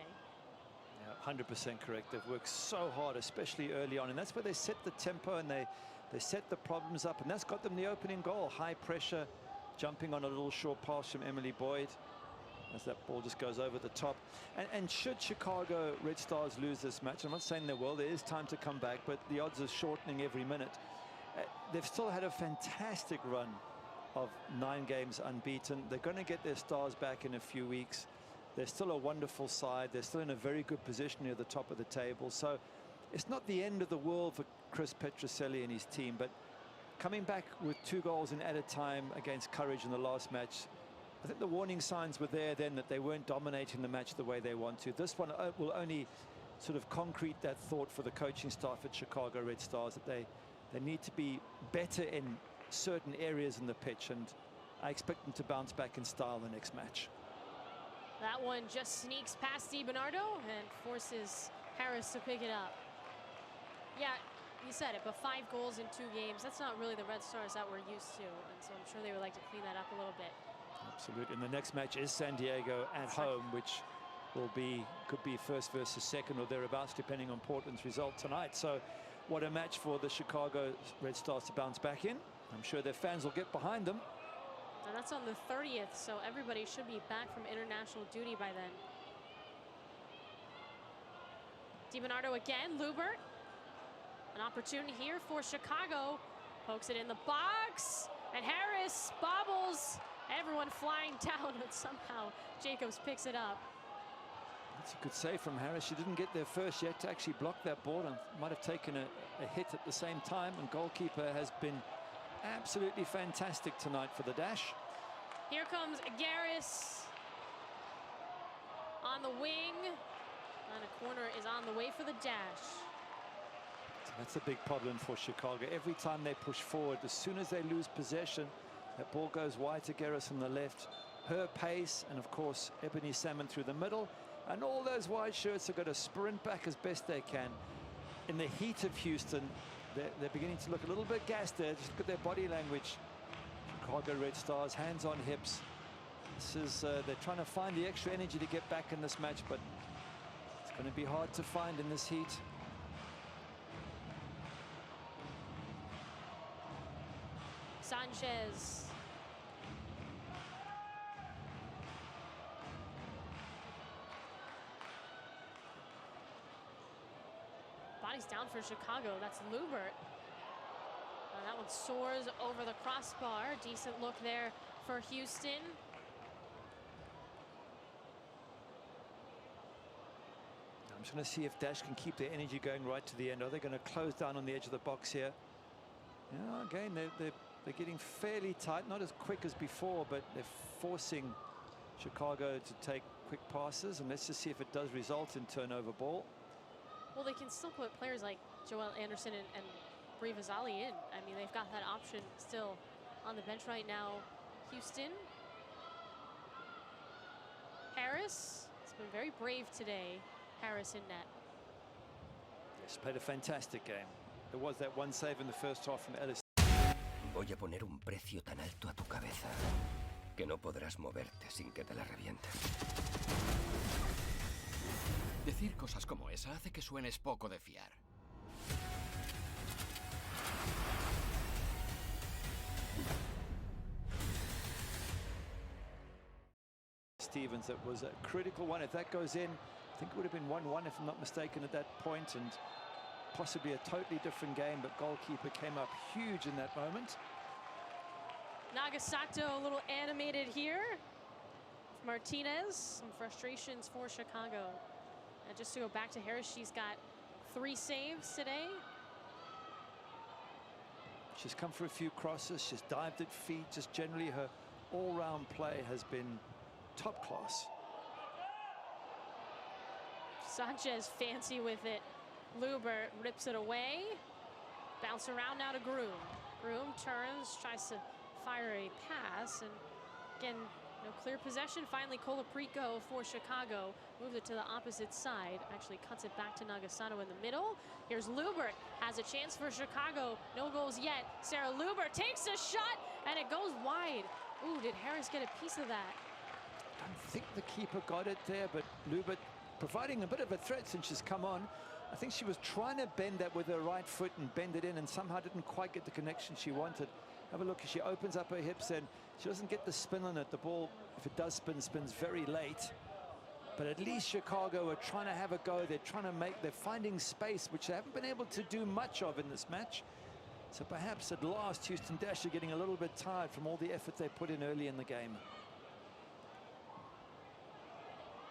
[SPEAKER 1] Yeah, 100% correct. They've worked so hard, especially early on, and that's where they set the tempo and they set the problems up, and that's got them the opening goal. High pressure, jumping on a little short pass from Emily Boyd as that ball just goes over the top. And should Chicago Red Stars lose this match, I'm not saying they will, there is time to come back, but the odds are shortening every minute. They've still had a fantastic run of 9 games unbeaten. They're going to get their stars back in a few weeks. They're still a wonderful side. They're still in a very good position near the top of the table. So it's not the end of the world for Chris Petroselli and his team, but coming back with 2 goals in at a time against Courage in the last match, I think the warning signs were there then that they weren't dominating the match the way they want to. This one will only sort of concrete that thought for the coaching staff at Chicago Red Stars, that they need to be better in certain areas in the pitch, and I expect them to bounce back in style the next match.
[SPEAKER 2] That one just sneaks past DiBernardo and forces Harris to pick it up. Yeah, you said it, but 5 goals in 2 games, that's not really the Red Stars that we're used to, and so I'm sure they would like to clean that up a little bit.
[SPEAKER 1] Absolutely. And the next match is San Diego at home, which could be first versus second or thereabouts, depending on Portland's result tonight. So what a match for the Chicago Red Stars to bounce back in. I'm sure their fans will get behind them.
[SPEAKER 2] And that's on the 30th, so everybody should be back from international duty by then. DiBernardo again, Lubert. An opportunity here for Chicago. Pokes it in the box, and Harris bobbles. Everyone flying down, but somehow Jacobs picks it up.
[SPEAKER 1] That's a good save from Harris. She didn't get there first yet to actually block that ball, and might have taken a hit at the same time. And goalkeeper has been absolutely fantastic tonight for the dash.
[SPEAKER 2] Here comes Garris on the wing, and a corner is on the way for the dash.
[SPEAKER 1] So that's a big problem for Chicago. Every time they push forward, as soon as they lose possession, that ball goes wide to Garris on the left. Her pace, and of course Ebony Salmon through the middle, and all those white shirts are going to sprint back as best they can. In the heat of Houston, they're beginning to look a little bit gassed there. Just look at their body language. Chicago Red Stars, hands on hips. This is they're trying to find the extra energy to get back in this match, but it's going to be hard to find in this heat.
[SPEAKER 2] Sanchez. Bodies down for Chicago. That's Lubert. That one soars over the crossbar. Decent look there for Houston.
[SPEAKER 1] I'm just going to see if Dash can keep their energy going right to the end. Are they going to close down on the edge of the box here? Yeah, again, they're getting fairly tight, not as quick as before, but they're forcing Chicago to take quick passes, and let's just see if it does result in turnover ball.
[SPEAKER 2] Well, they can still put players like Joel Anderson and Brie Vazali in. I mean, they've got that option still on the bench right now. Houston. Harris has been very brave today. Harris in net.
[SPEAKER 1] Yes, played a fantastic game. There was that one save in the first half from Ellis.
[SPEAKER 3] Voy a poner un precio tan alto a tu cabeza que no podrás moverte sin que te la reviente.
[SPEAKER 4] Decir cosas como esa hace que suenes poco de fiar.
[SPEAKER 1] Stevens, that was a critical one. If that goes in, I think it would have been 1-1 if I'm not mistaken at that point, and possibly a totally different game, but goalkeeper came up huge in that moment.
[SPEAKER 2] Nagasato a little animated here. Martinez, some frustrations for Chicago. And just to go back to Harris, she's got 3 saves today.
[SPEAKER 1] She's come for a few crosses, she's dived at feet, just generally her all-round play has been top class.
[SPEAKER 2] Sanchez fancy with it. Lubert rips it away. Bounce around now to Groom. Groom turns, tries to fire a pass, and again, no clear possession. Finally, Colaprico for Chicago moves it to the opposite side. Actually cuts it back to Nagasato in the middle. Here's Lubert, has a chance for Chicago. No goals yet. Sarah Lubert takes a shot, and it goes wide. Ooh, did Harris get a piece of that?
[SPEAKER 1] I don't think the keeper got it there, but Lubert providing a bit of a threat since she's come on. I think she was trying to bend that with her right foot and bend it in, and somehow didn't quite get the connection she wanted. Have a look, she opens up her hips and she doesn't get the spin on it. The ball, if it does spin, spins very late. But at least Chicago are trying to have a go. They're finding space, which they haven't been able to do much of in this match. So perhaps at last, Houston Dash are getting a little bit tired from all the effort they put in early in the game.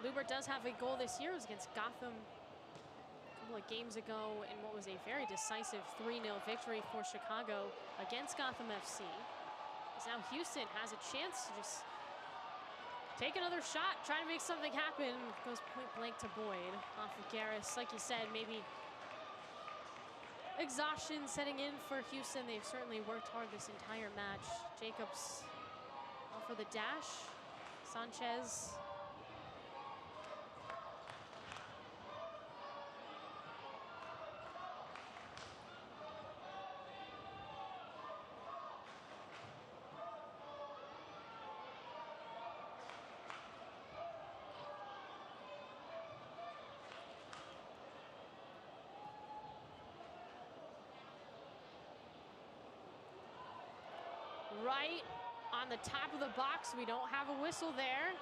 [SPEAKER 2] Lubert does have a goal this year. It was against Gotham a couple of games ago in what was a very decisive 3-0 victory for Chicago against Gotham FC. As now Houston has a chance to just take another shot, try to make something happen. Goes point blank to Boyd off of Garris. Like you said, maybe exhaustion setting in for Houston. They've certainly worked hard this entire match. Jacobs off for the dash. Sanchez. right on the top of the box. We don't have a whistle there.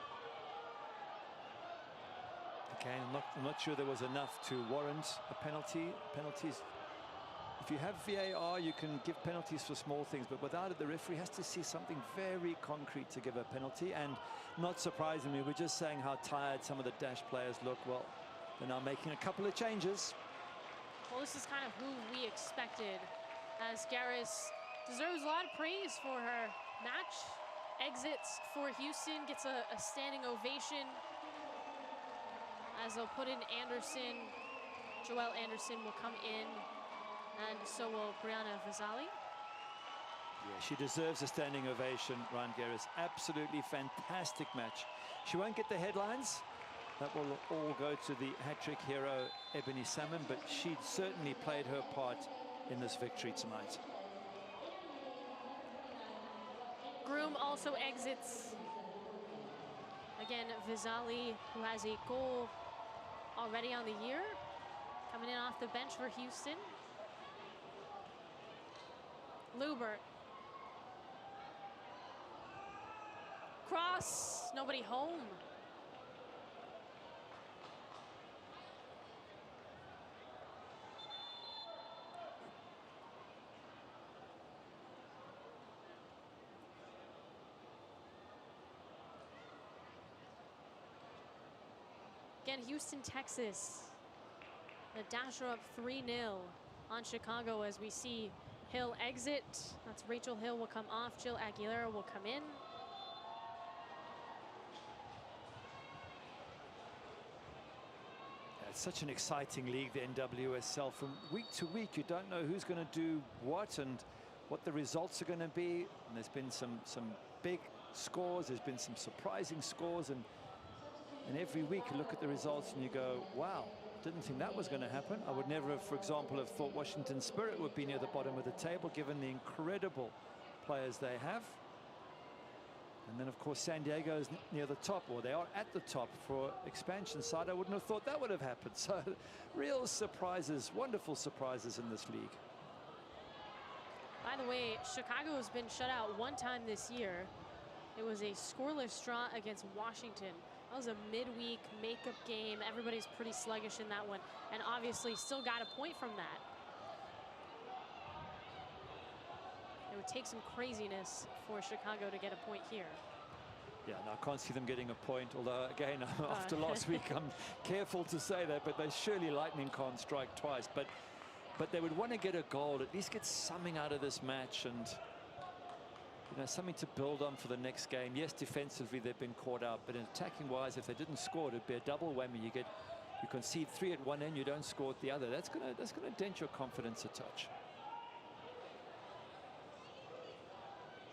[SPEAKER 1] Again, I'm not sure there was enough to warrant a penalty. Penalties, if you have VAR, you can give penalties for small things, but without it, the referee has to see something very concrete to give a penalty. And not surprisingly, we're just saying how tired some of the Dash players look. Well, they're now making a couple of changes.
[SPEAKER 2] Well, this is kind of who we expected, as Garris deserves a lot of praise for her match. Exits for Houston, gets a standing ovation, as they'll put in Anderson. Joelle Anderson will come in, and so will Brianna Vazali.
[SPEAKER 1] Yeah, she deserves a standing ovation, Ryan Garris. Absolutely fantastic match. She won't get the headlines. That will all go to the hat-trick hero, Ebony Salmon, but she certainly played her part in this victory tonight.
[SPEAKER 2] Groom also exits. Again, Vazali, who has a goal already on the year, coming in off the bench for Houston. Lubert. Cross, nobody home. Again, Houston, Texas. The Dash are up 3-0 on Chicago as we see Hill exit. That's Rachel Hill will come off. Jill Aguilera will come in.
[SPEAKER 1] It's such an exciting league, the NWSL. From week to week, you don't know who's going to do what and what the results are going to be. And there's been some big scores. There's been some surprising scores. And every week you look at the results and you go, wow, didn't think that was going to happen. I would never have, for example, have thought Washington Spirit would be near the bottom of the table, given the incredible players they have. And then, of course, San Diego is near the top, or they are at the top for expansion side. I wouldn't have thought that would have happened. So real surprises, wonderful surprises in this league.
[SPEAKER 2] By the way, Chicago has been shut out one time this year. It was a scoreless draw against Washington. That was a midweek makeup game. Everybody's pretty sluggish in that one, and obviously still got a point from that. It would take some craziness for Chicago to get a point here.
[SPEAKER 1] Yeah, no, I can't see them getting a point, although, again, after last week, I'm careful to say that, but they surely lightning can't strike twice. But they would want to get a goal, at least get something out of this match, and you know, something to build on for the next game. Yes, defensively they've been caught out, but in attacking wise, if they didn't score, it'd be a double whammy. You concede 3 at one end, you don't score at the other. That's gonna dent your confidence a touch.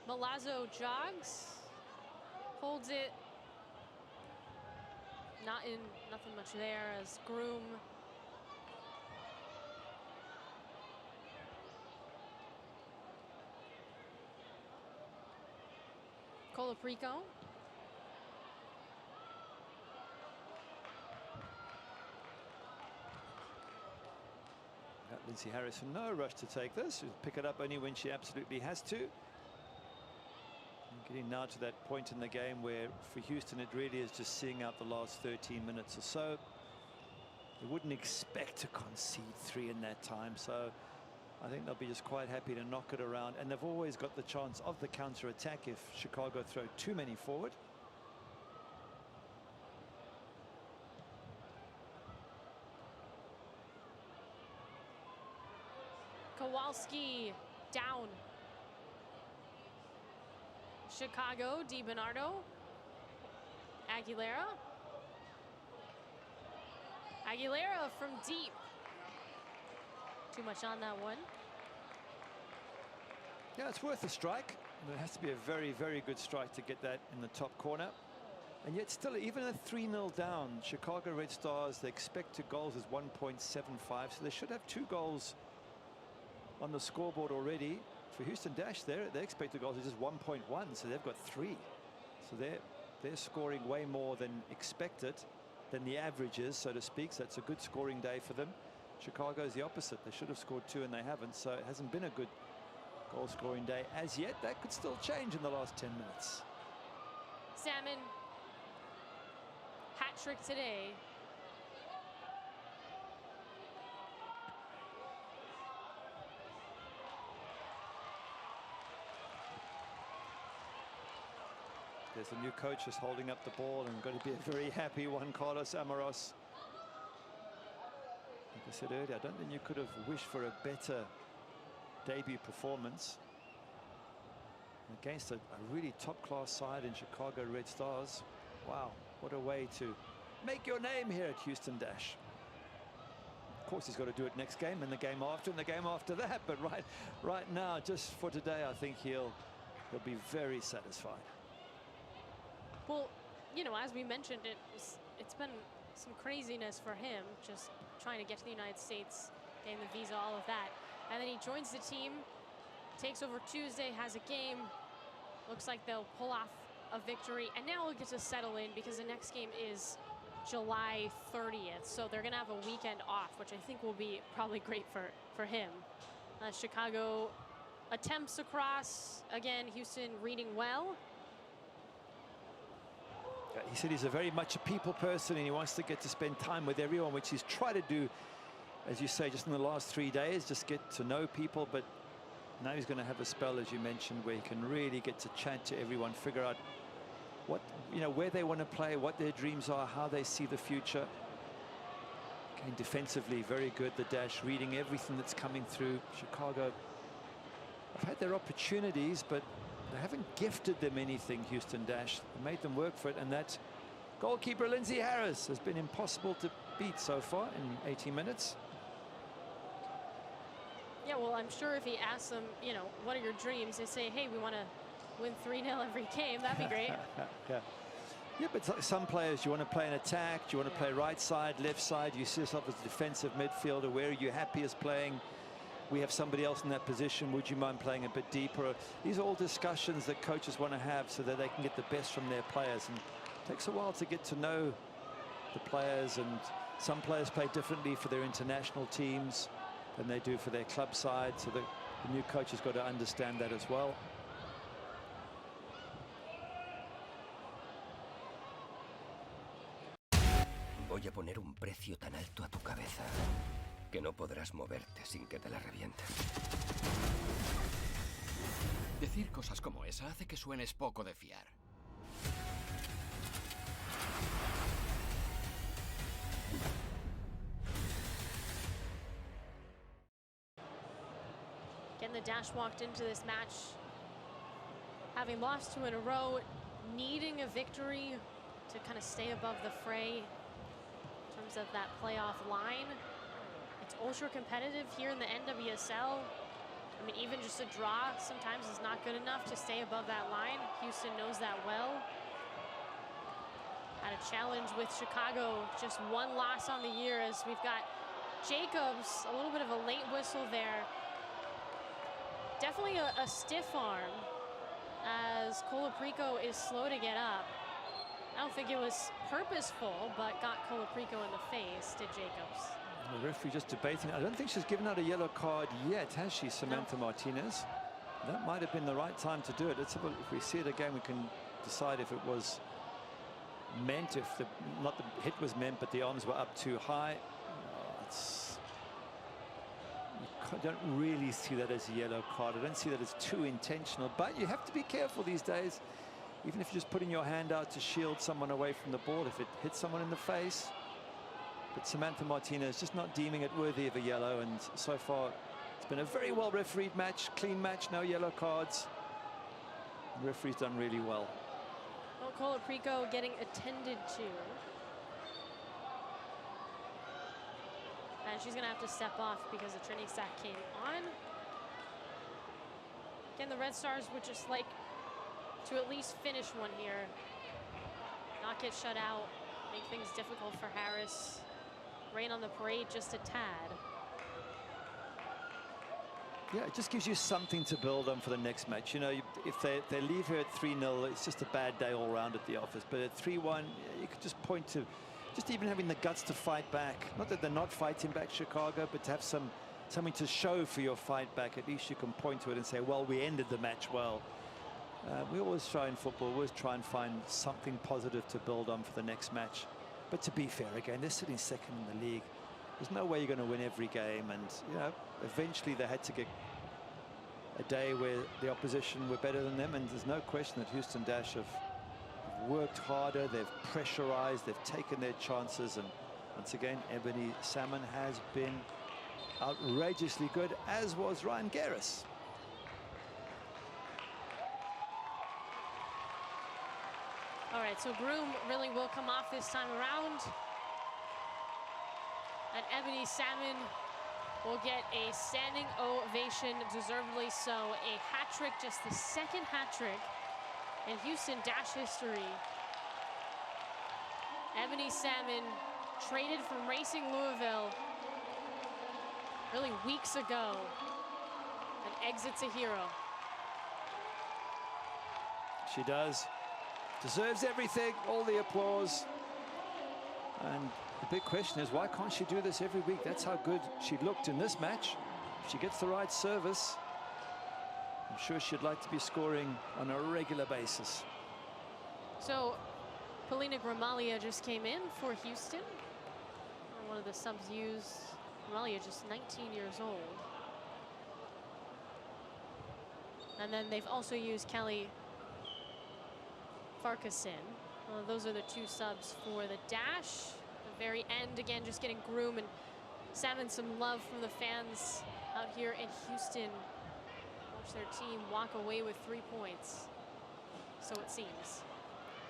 [SPEAKER 2] Milazzo jogs, holds it. Nothing much there as Groom. Colaprico.
[SPEAKER 1] Lindsay Harrison, no rush to take this. She'll pick it up only when she absolutely has to. And getting now to that point in the game where for Houston it really is just seeing out the last 13 minutes or so. You wouldn't expect to concede 3 in that time, so I think they'll be just quite happy to knock it around, and they've always got the chance of the counter-attack if Chicago throw too many forward.
[SPEAKER 2] Kowalski down. Chicago, DiBernardo. Aguilera. Aguilera from deep. Too much on that one.
[SPEAKER 1] Yeah, it's worth a strike. It has to be a very, very good strike to get that in the top corner. And yet still, even at 3-0 down, Chicago Red Stars, the expected goals is 1.75. So they should have 2 goals on the scoreboard already. For Houston Dash, their expected goals is just 1.1. So they've got 3. So they're scoring way more than expected, than the average is, so to speak. So it's a good scoring day for them. Chicago's the opposite. They should have scored 2 and they haven't. So it hasn't been a good goal-scoring day as yet. That could still change in the last 10 minutes.
[SPEAKER 2] Salmon, hat trick today.
[SPEAKER 1] There's the new coach just holding up the ball and going to be a very happy one, Carlos Amaros. Like I said earlier, I don't think you could have wished for a better debut performance against a really top-class side in Chicago Red Stars. Wow, what a way to make your name here at Houston Dash. Of course, he's got to do it next game and the game after and the game after that. But right now, just for today, I think he'll be very satisfied.
[SPEAKER 2] Well, you know, as we mentioned, it's been some craziness for him, just trying to get to the United States, getting the visa, all of that. And then he joins the team, takes over Tuesday, has a game. Looks like they'll pull off a victory. And now he'll get to settle in because the next game is July 30th. So they're going to have a weekend off, which I think will be probably great for him. Chicago attempts across. Again, Houston reading well.
[SPEAKER 1] He said he's very much a people person and he wants to get to spend time with everyone, which he's tried to do, as you say, just in the last 3 days, just get to know people. But now he's going to have a spell, as you mentioned, where he can really get to chat to everyone, figure out what, you know, where they want to play, what their dreams are, how they see the future. Again, defensively, very good, the Dash, reading everything that's coming through. Chicago have had their opportunities, but they haven't gifted them anything, Houston Dash. They made them work for it, and that goalkeeper Lindsay Harris has been impossible to beat so far in 18 minutes.
[SPEAKER 2] Yeah, well, I'm sure if he asks them, you know, what are your dreams? They say, hey, we want to win 3-0 every game. That'd be great.
[SPEAKER 1] Yeah, but some players, you want to play an attack, do you want to play right side, left side, you see yourself as a defensive midfielder, where are you happiest playing? We have somebody else in that position, would you mind playing a bit deeper? These are all discussions that coaches want to have so that they can get the best from their players. And it takes a while to get to know the players, and some players play differently for their international teams than they do for their club side, so the new coach has got to understand that as well.
[SPEAKER 3] Voy a poner un precio tan alto a tu cabeza que no podrás moverte sin que te la reviente.
[SPEAKER 4] Decir cosas como esa hace que suenes poco de fiar.
[SPEAKER 2] Again, the Dash walked into this match having lost 2 in a row, needing a victory to kind of stay above the fray in terms of that playoff line. It's ultra competitive here in the NWSL. I mean, even just a draw sometimes is not good enough to stay above that line. Houston knows that well. Had a challenge with Chicago, just 1 loss on the year, as we've got Jacobs, a little bit of a late whistle there. Definitely a stiff arm as Colaprico is slow to get up. I don't think it was purposeful, but got Colaprico in the face, did Jacobs.
[SPEAKER 1] The referee just debating. I don't think she's given out a yellow card yet, has she, Samantha Martinez? That might have been the right time to do it. Let's have a, if we see it again, we can decide if it was meant, if the, not the hit was meant, but the arms were up too high. I don't really see that as a yellow card. I don't see that as too intentional, but you have to be careful these days. Even if you're just putting your hand out to shield someone away from the ball, if it hits someone in the face. But Samantha Martinez just not deeming it worthy of a yellow, and so far it's been a very well refereed match, clean match, no yellow cards. The referee's done really well.
[SPEAKER 2] Well, Colaprico getting attended to. And she's gonna have to step off because the training staff came on. Again, the Red Stars would just like to at least finish one here. Not get shut out, make things difficult for Harris. Rain on the parade just a tad.
[SPEAKER 1] Yeah, it just gives you something to build on for the next match. You know, if they leave here at 3-0, it's just a bad day all around at the office. But at 3-1, you could just point to just even having the guts to fight back. Not that they're not fighting back, Chicago, but to have some something to show for your fight back. At least you can point to it and say, well, we ended the match well. We always try in football, always try and find something positive to build on for the next match. But to be fair, again, they're sitting second in the league. There's no way you're going to win every game. And, you know, eventually they had to get a day where the opposition were better than them. And there's no question that Houston Dash have worked harder. They've pressurized. They've taken their chances. And once again, Ebony Salmon has been outrageously good, as was Ryan Garris.
[SPEAKER 2] All right, so Groom really will come off this time around. And Ebony Salmon will get a standing ovation, deservedly so. A hat trick, just the second hat trick in Houston Dash history. Ebony Salmon traded from Racing Louisville really weeks ago and exits a hero.
[SPEAKER 1] She does. Deserves everything, all the applause. And the big question is, why can't she do this every week? That's how good she looked in this match. If she gets the right service, I'm sure she'd like to be scoring on a regular basis.
[SPEAKER 2] So, Polina Gramalia just came in for Houston. One of the subs used. Gramalia just 19 years old. And then they've also used Kelly Farquharson. Those are the two subs for the Dash. The very end, again, just getting Groom and Salmon some love from the fans out here in Houston. Watch their team walk away with 3 points. So it seems.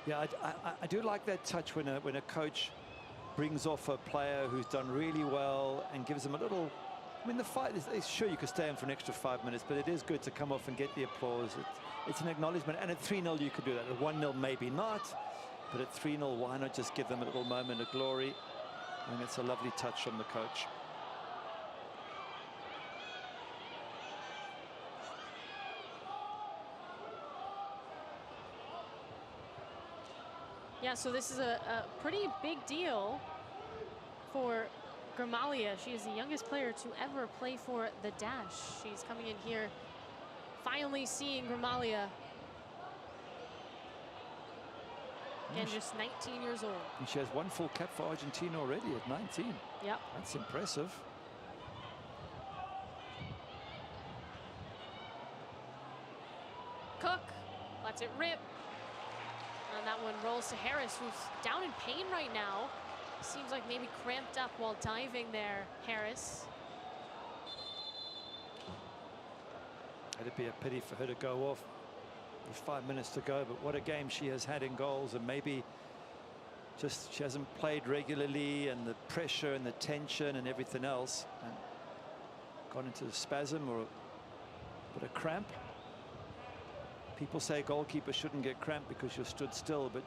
[SPEAKER 1] Yeah, I do like that touch when a coach brings off a player who's done really well and gives them a little. I mean, the fight is sure you could stay in for an extra 5 minutes, but it is good to come off and get the applause. It's an acknowledgement, and at 3-0 you could do that. At 1-0 maybe not, but at 3-0 why not just give them a little moment of glory? I think it's a lovely touch from the coach.
[SPEAKER 2] Yeah, so this is a pretty big deal for Gramalia. She is the youngest player to ever play for the Dash. She's coming in here, finally seeing Gramalia. Again, just 19 years old.
[SPEAKER 1] And she has one full cap for Argentina already at 19.
[SPEAKER 2] Yep.
[SPEAKER 1] That's impressive.
[SPEAKER 2] Cook lets it rip. And that one rolls to Harris, who's down in pain right now. Seems like maybe cramped up while diving there, Harris.
[SPEAKER 1] It'd be a pity for her to go off with 5 minutes to go, but what a game she has had in goals, and maybe just she hasn't played regularly, and the pressure and the tension and everything else, and gone into a spasm or a bit of cramp. People say goalkeepers shouldn't get cramped because you're stood still, but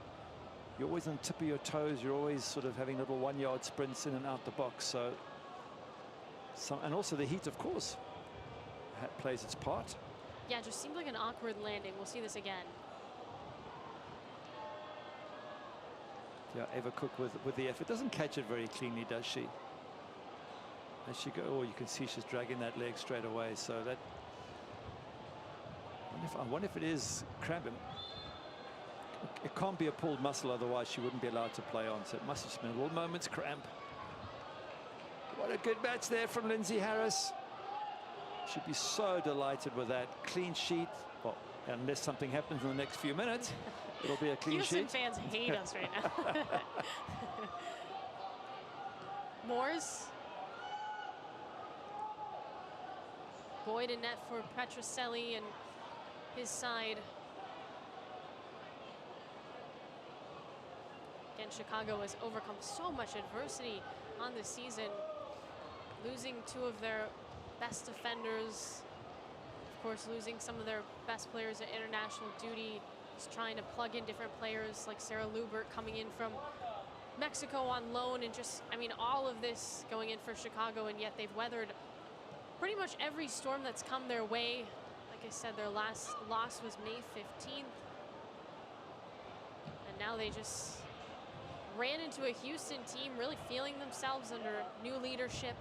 [SPEAKER 1] you're always on the tip of your toes. You're always sort of having little 1-yard sprints in and out the box. So, and also the heat, of course, plays its part.
[SPEAKER 2] Yeah, it just seemed like an awkward landing. We'll see this again.
[SPEAKER 1] Yeah, Eva Cook with the effort. Doesn't catch it very cleanly, does she? As she go, oh, you can see she's dragging that leg straight away. So that. I wonder if it is cramping. It can't be a pulled muscle, otherwise she wouldn't be allowed to play on. So it must have just been a little moment's cramp. What a good match there from Lindsay Harris. She'd be so delighted with that. Clean sheet. Well, unless something happens in the next few minutes, it'll be a clean
[SPEAKER 2] Houston
[SPEAKER 1] sheet.
[SPEAKER 2] fans hate us right now. Moores. Boyd in net for Petroselli and his side. Again, Chicago has overcome so much adversity on this season, losing two of their best defenders, of course losing some of their best players at international duty, just trying to plug in different players like Sarah Lubert coming in from Mexico on loan, and just, I mean, all of this going in for Chicago, and yet they've weathered pretty much every storm that's come their way. Like I said, their last loss was May 15th. And now they just ran into a Houston team really feeling themselves under new leadership.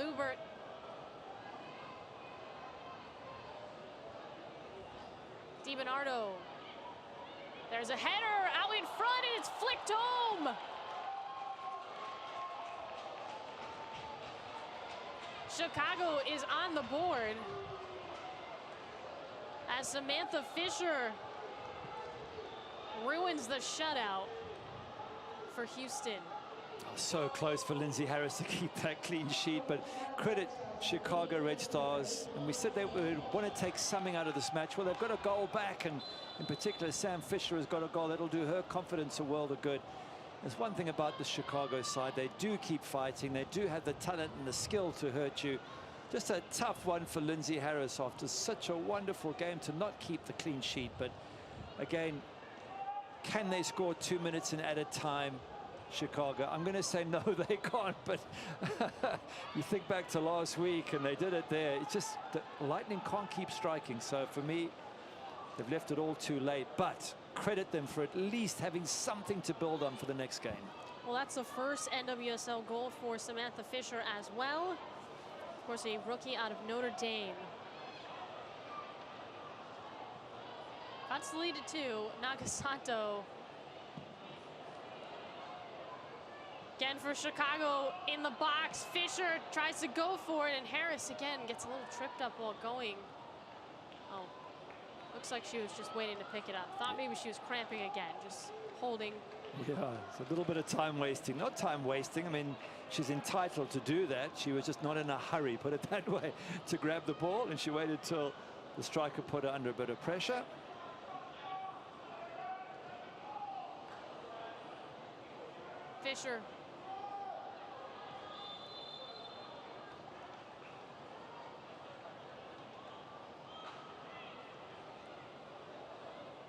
[SPEAKER 2] Lubert. DiBernardo. There's a header out in front, and it's flicked home. Chicago is on the board as Samantha Fisher ruins the shutout for Houston.
[SPEAKER 1] So close for Lindsay Harris to keep that clean sheet, but credit Chicago Red Stars. And we said they would want to take something out of this match. Well, they've got a goal back, and in particular, Sam Fisher has got a goal. That'll do her confidence a world of good. There's one thing about the Chicago side. They do keep fighting. They do have the talent and the skill to hurt you. Just a tough one for Lindsay Harris after such a wonderful game to not keep the clean sheet. But again, can they score 2 minutes in added time? Chicago. I'm going to say no, they can't, but you think back to last week and they did it there. It's just the Lightning can't keep striking. So for me, they've left it all too late, but credit them for at least having something to build on for the next game.
[SPEAKER 2] Well, that's the first NWSL goal for Samantha Fisher as well. Of course, a rookie out of Notre Dame. Cuts the lead to 2. Nagasato. Again for Chicago in the box. Fisher tries to go for it, and Harris again gets a little tripped up while going. Oh, looks like she was just waiting to pick it up. Thought maybe she was cramping again, just holding.
[SPEAKER 1] Yeah, it's a little bit of time wasting. Not time wasting. I mean, she's entitled to do that. She was just not in a hurry, put it that way, to grab the ball, and she waited till the striker put her under a bit of pressure.
[SPEAKER 2] Fisher.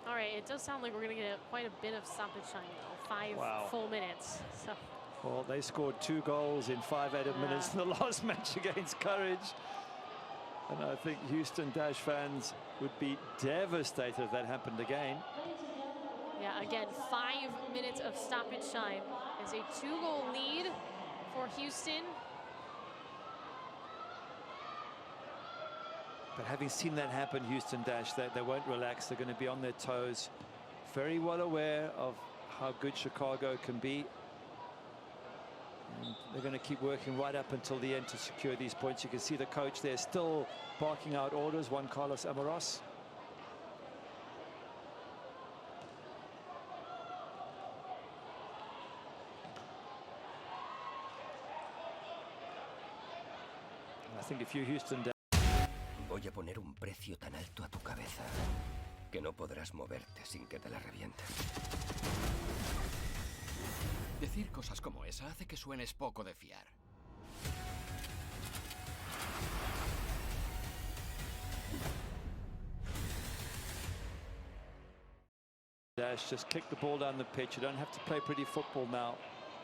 [SPEAKER 2] All right, it does sound like we're going to get quite a bit of stoppage time, though. 5 full minutes. So.
[SPEAKER 1] Well, they scored 2 goals in 5 added minutes in the last match against Courage. And I think Houston Dash fans would be devastated if that happened again.
[SPEAKER 2] Yeah, again, 5 minutes of stoppage time. It's a 2-goal lead for Houston.
[SPEAKER 1] But having seen that happen, Houston Dash, they won't relax. They're going to be on their toes. Very well aware of how good Chicago can be. And they're going to keep working right up until the end to secure these points. You can see the coach there still barking out orders, Juan Carlos Amoros. I think if you Houston Dash.
[SPEAKER 3] Voy a poner un precio tan alto a tu cabeza que no podrás moverte sin que te la reviente.
[SPEAKER 4] Decir cosas como esa hace que suenes poco de fiar.
[SPEAKER 1] Dash, just kick the ball down the pitch. You don't have to play pretty football now.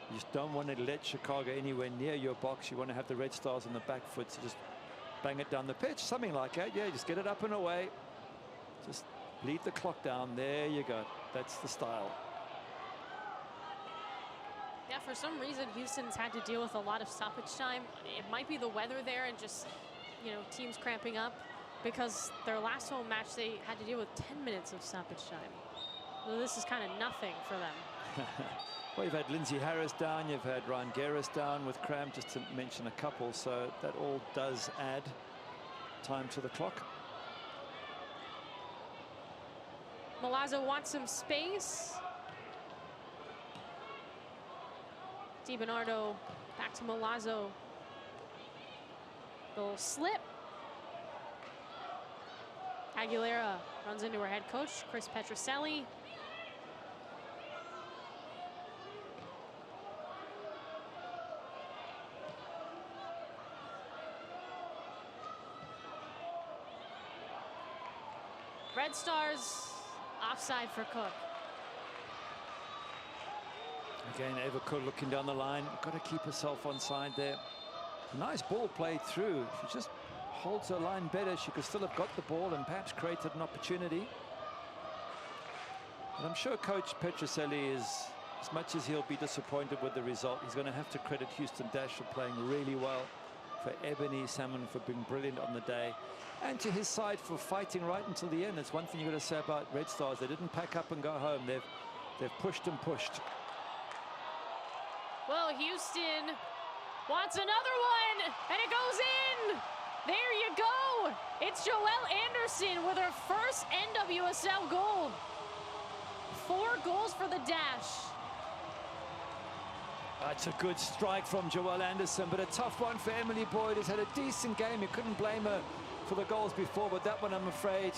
[SPEAKER 1] You just don't want to let Chicago anywhere near your box. You want to have the Red Stars on the back foot, so just bang it down the pitch, something like that. Yeah, just get it up and away. Just lead the clock down. There you go. That's the style.
[SPEAKER 2] Yeah, for some reason, Houston's had to deal with a lot of stoppage time. It might be the weather there and just, you know, teams cramping up, because their last home match, they had to deal with 10 minutes of stoppage time. So this is kind of nothing for them.
[SPEAKER 1] Well, you've had Lindsay Harris down, you've had Ryan Garris down with cramp, just to mention a couple, so that all does add time to the clock.
[SPEAKER 2] Milazzo wants some space. DiBernardo back to Milazzo. Little slip. Aguilera runs into her head coach, Chris Petroselli. Red Stars offside for Cook.
[SPEAKER 1] Again, Eva Cook looking down the line. Got to keep herself on side there. Nice ball played through. If she just holds her line better, she could still have got the ball and perhaps created an opportunity. And I'm sure Coach Petroselli is, as much as he'll be disappointed with the result, he's going to have to credit Houston Dash for playing really well for Ebony Salmon for being brilliant on the day, and to his side for fighting right until the end. That's one thing you've got to say about Red Stars. They didn't pack up and go home. They've pushed and pushed.
[SPEAKER 2] Well, Houston wants another one, and it goes in. There you go. It's Joelle Anderson with her first NWSL goal. 4 goals for the Dash.
[SPEAKER 1] That's a good strike from Joelle Anderson, but a tough one for Emily Boyd, who's had a decent game. You couldn't blame her for the goals before, but that one, I'm afraid,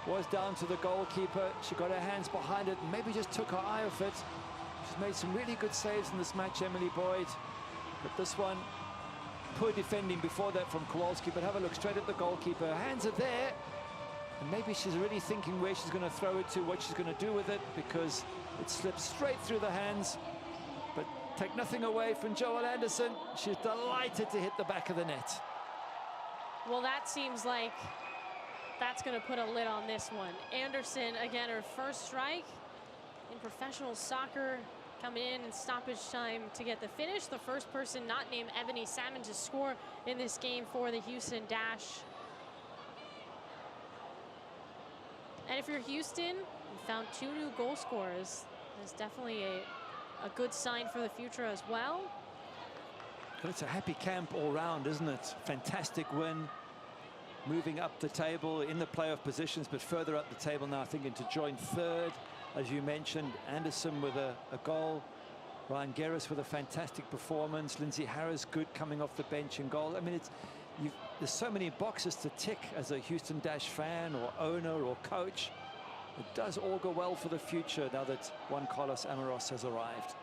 [SPEAKER 1] was down to the goalkeeper. She got her hands behind it and maybe just took her eye off it. She's made some really good saves in this match, Emily Boyd. But this one, poor defending before that from Kowalski, but have a look straight at the goalkeeper. Her hands are there, and maybe she's really thinking where she's going to throw it to, what she's going to do with it, because it slips straight through the hands. But take nothing away from Joelle Anderson. She's delighted to hit the back of the net.
[SPEAKER 2] Well, that seems like that's going to put a lid on this one. Anderson, again, her first strike in professional soccer, coming in stoppage time to get the finish. The first person not named Ebony Salmon to score in this game for the Houston Dash. And if you're Houston, you found 2 new goal scorers. That's definitely a good sign for the future as well.
[SPEAKER 1] But it's a happy camp all round, isn't it? Fantastic win. Moving up the table in the playoff positions, but further up the table now, I think, into joint third. As you mentioned, Anderson with a goal. Ryan Garris with a fantastic performance. Lindsay Harris good coming off the bench in goal. I mean, there's so many boxes to tick as a Houston Dash fan or owner or coach. It does augur well for the future now that Juan Carlos Amaros has arrived.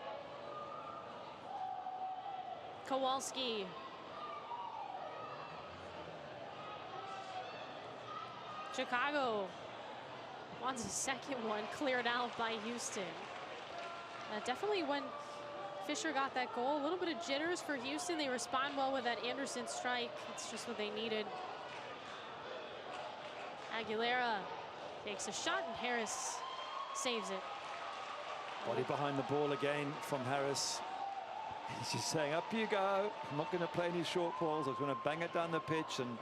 [SPEAKER 2] Kowalski. Chicago wants a second one cleared out by Houston. Definitely when Fisher got that goal, a little bit of jitters for Houston. They respond well with that Anderson strike. It's just what they needed. Aguilera takes a shot and Harris saves it.
[SPEAKER 1] Body behind the ball again from Harris. She's saying, up you go. I'm not going to play any short balls. I was going to bang it down the pitch and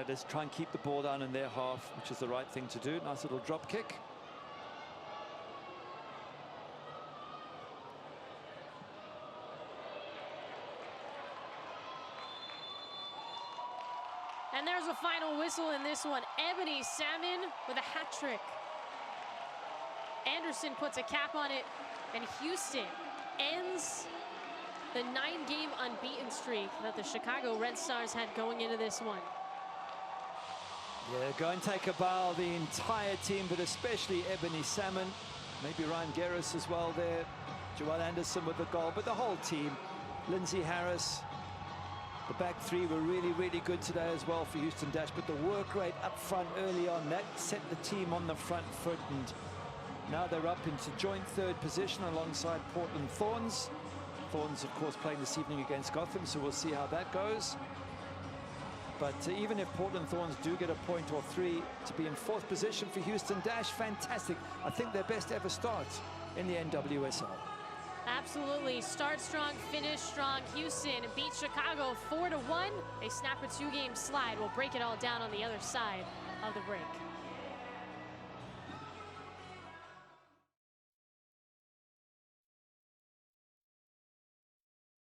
[SPEAKER 1] let's try and keep the ball down in their half, which is the right thing to do. Nice little drop kick.
[SPEAKER 2] And there's a final whistle in this one. Ebony Salmon with a hat trick. Anderson puts a cap on it, and Houston ends the 9-game unbeaten streak that the Chicago Red Stars had going into this one.
[SPEAKER 1] Yeah, go and take a bow, the entire team, but especially Ebony Salmon. Maybe Ryan Garris as well there. Joelle Anderson with the goal, but the whole team. Lindsay Harris. The back three were really, really good today as well for Houston Dash, but the work rate up front early on, that set the team on the front foot, and now they're up into joint third position alongside Portland Thorns. Thorns, of course, playing this evening against Gotham, so we'll see how that goes. But even if Portland Thorns do get a point or 3, to be in 4th position for Houston Dash, fantastic. I think their best ever start in the NWSL.
[SPEAKER 2] Absolutely. Start strong, finish strong. Houston beat Chicago 4-1. They snap a 2-game slide. We'll break it all down on the other side of the break.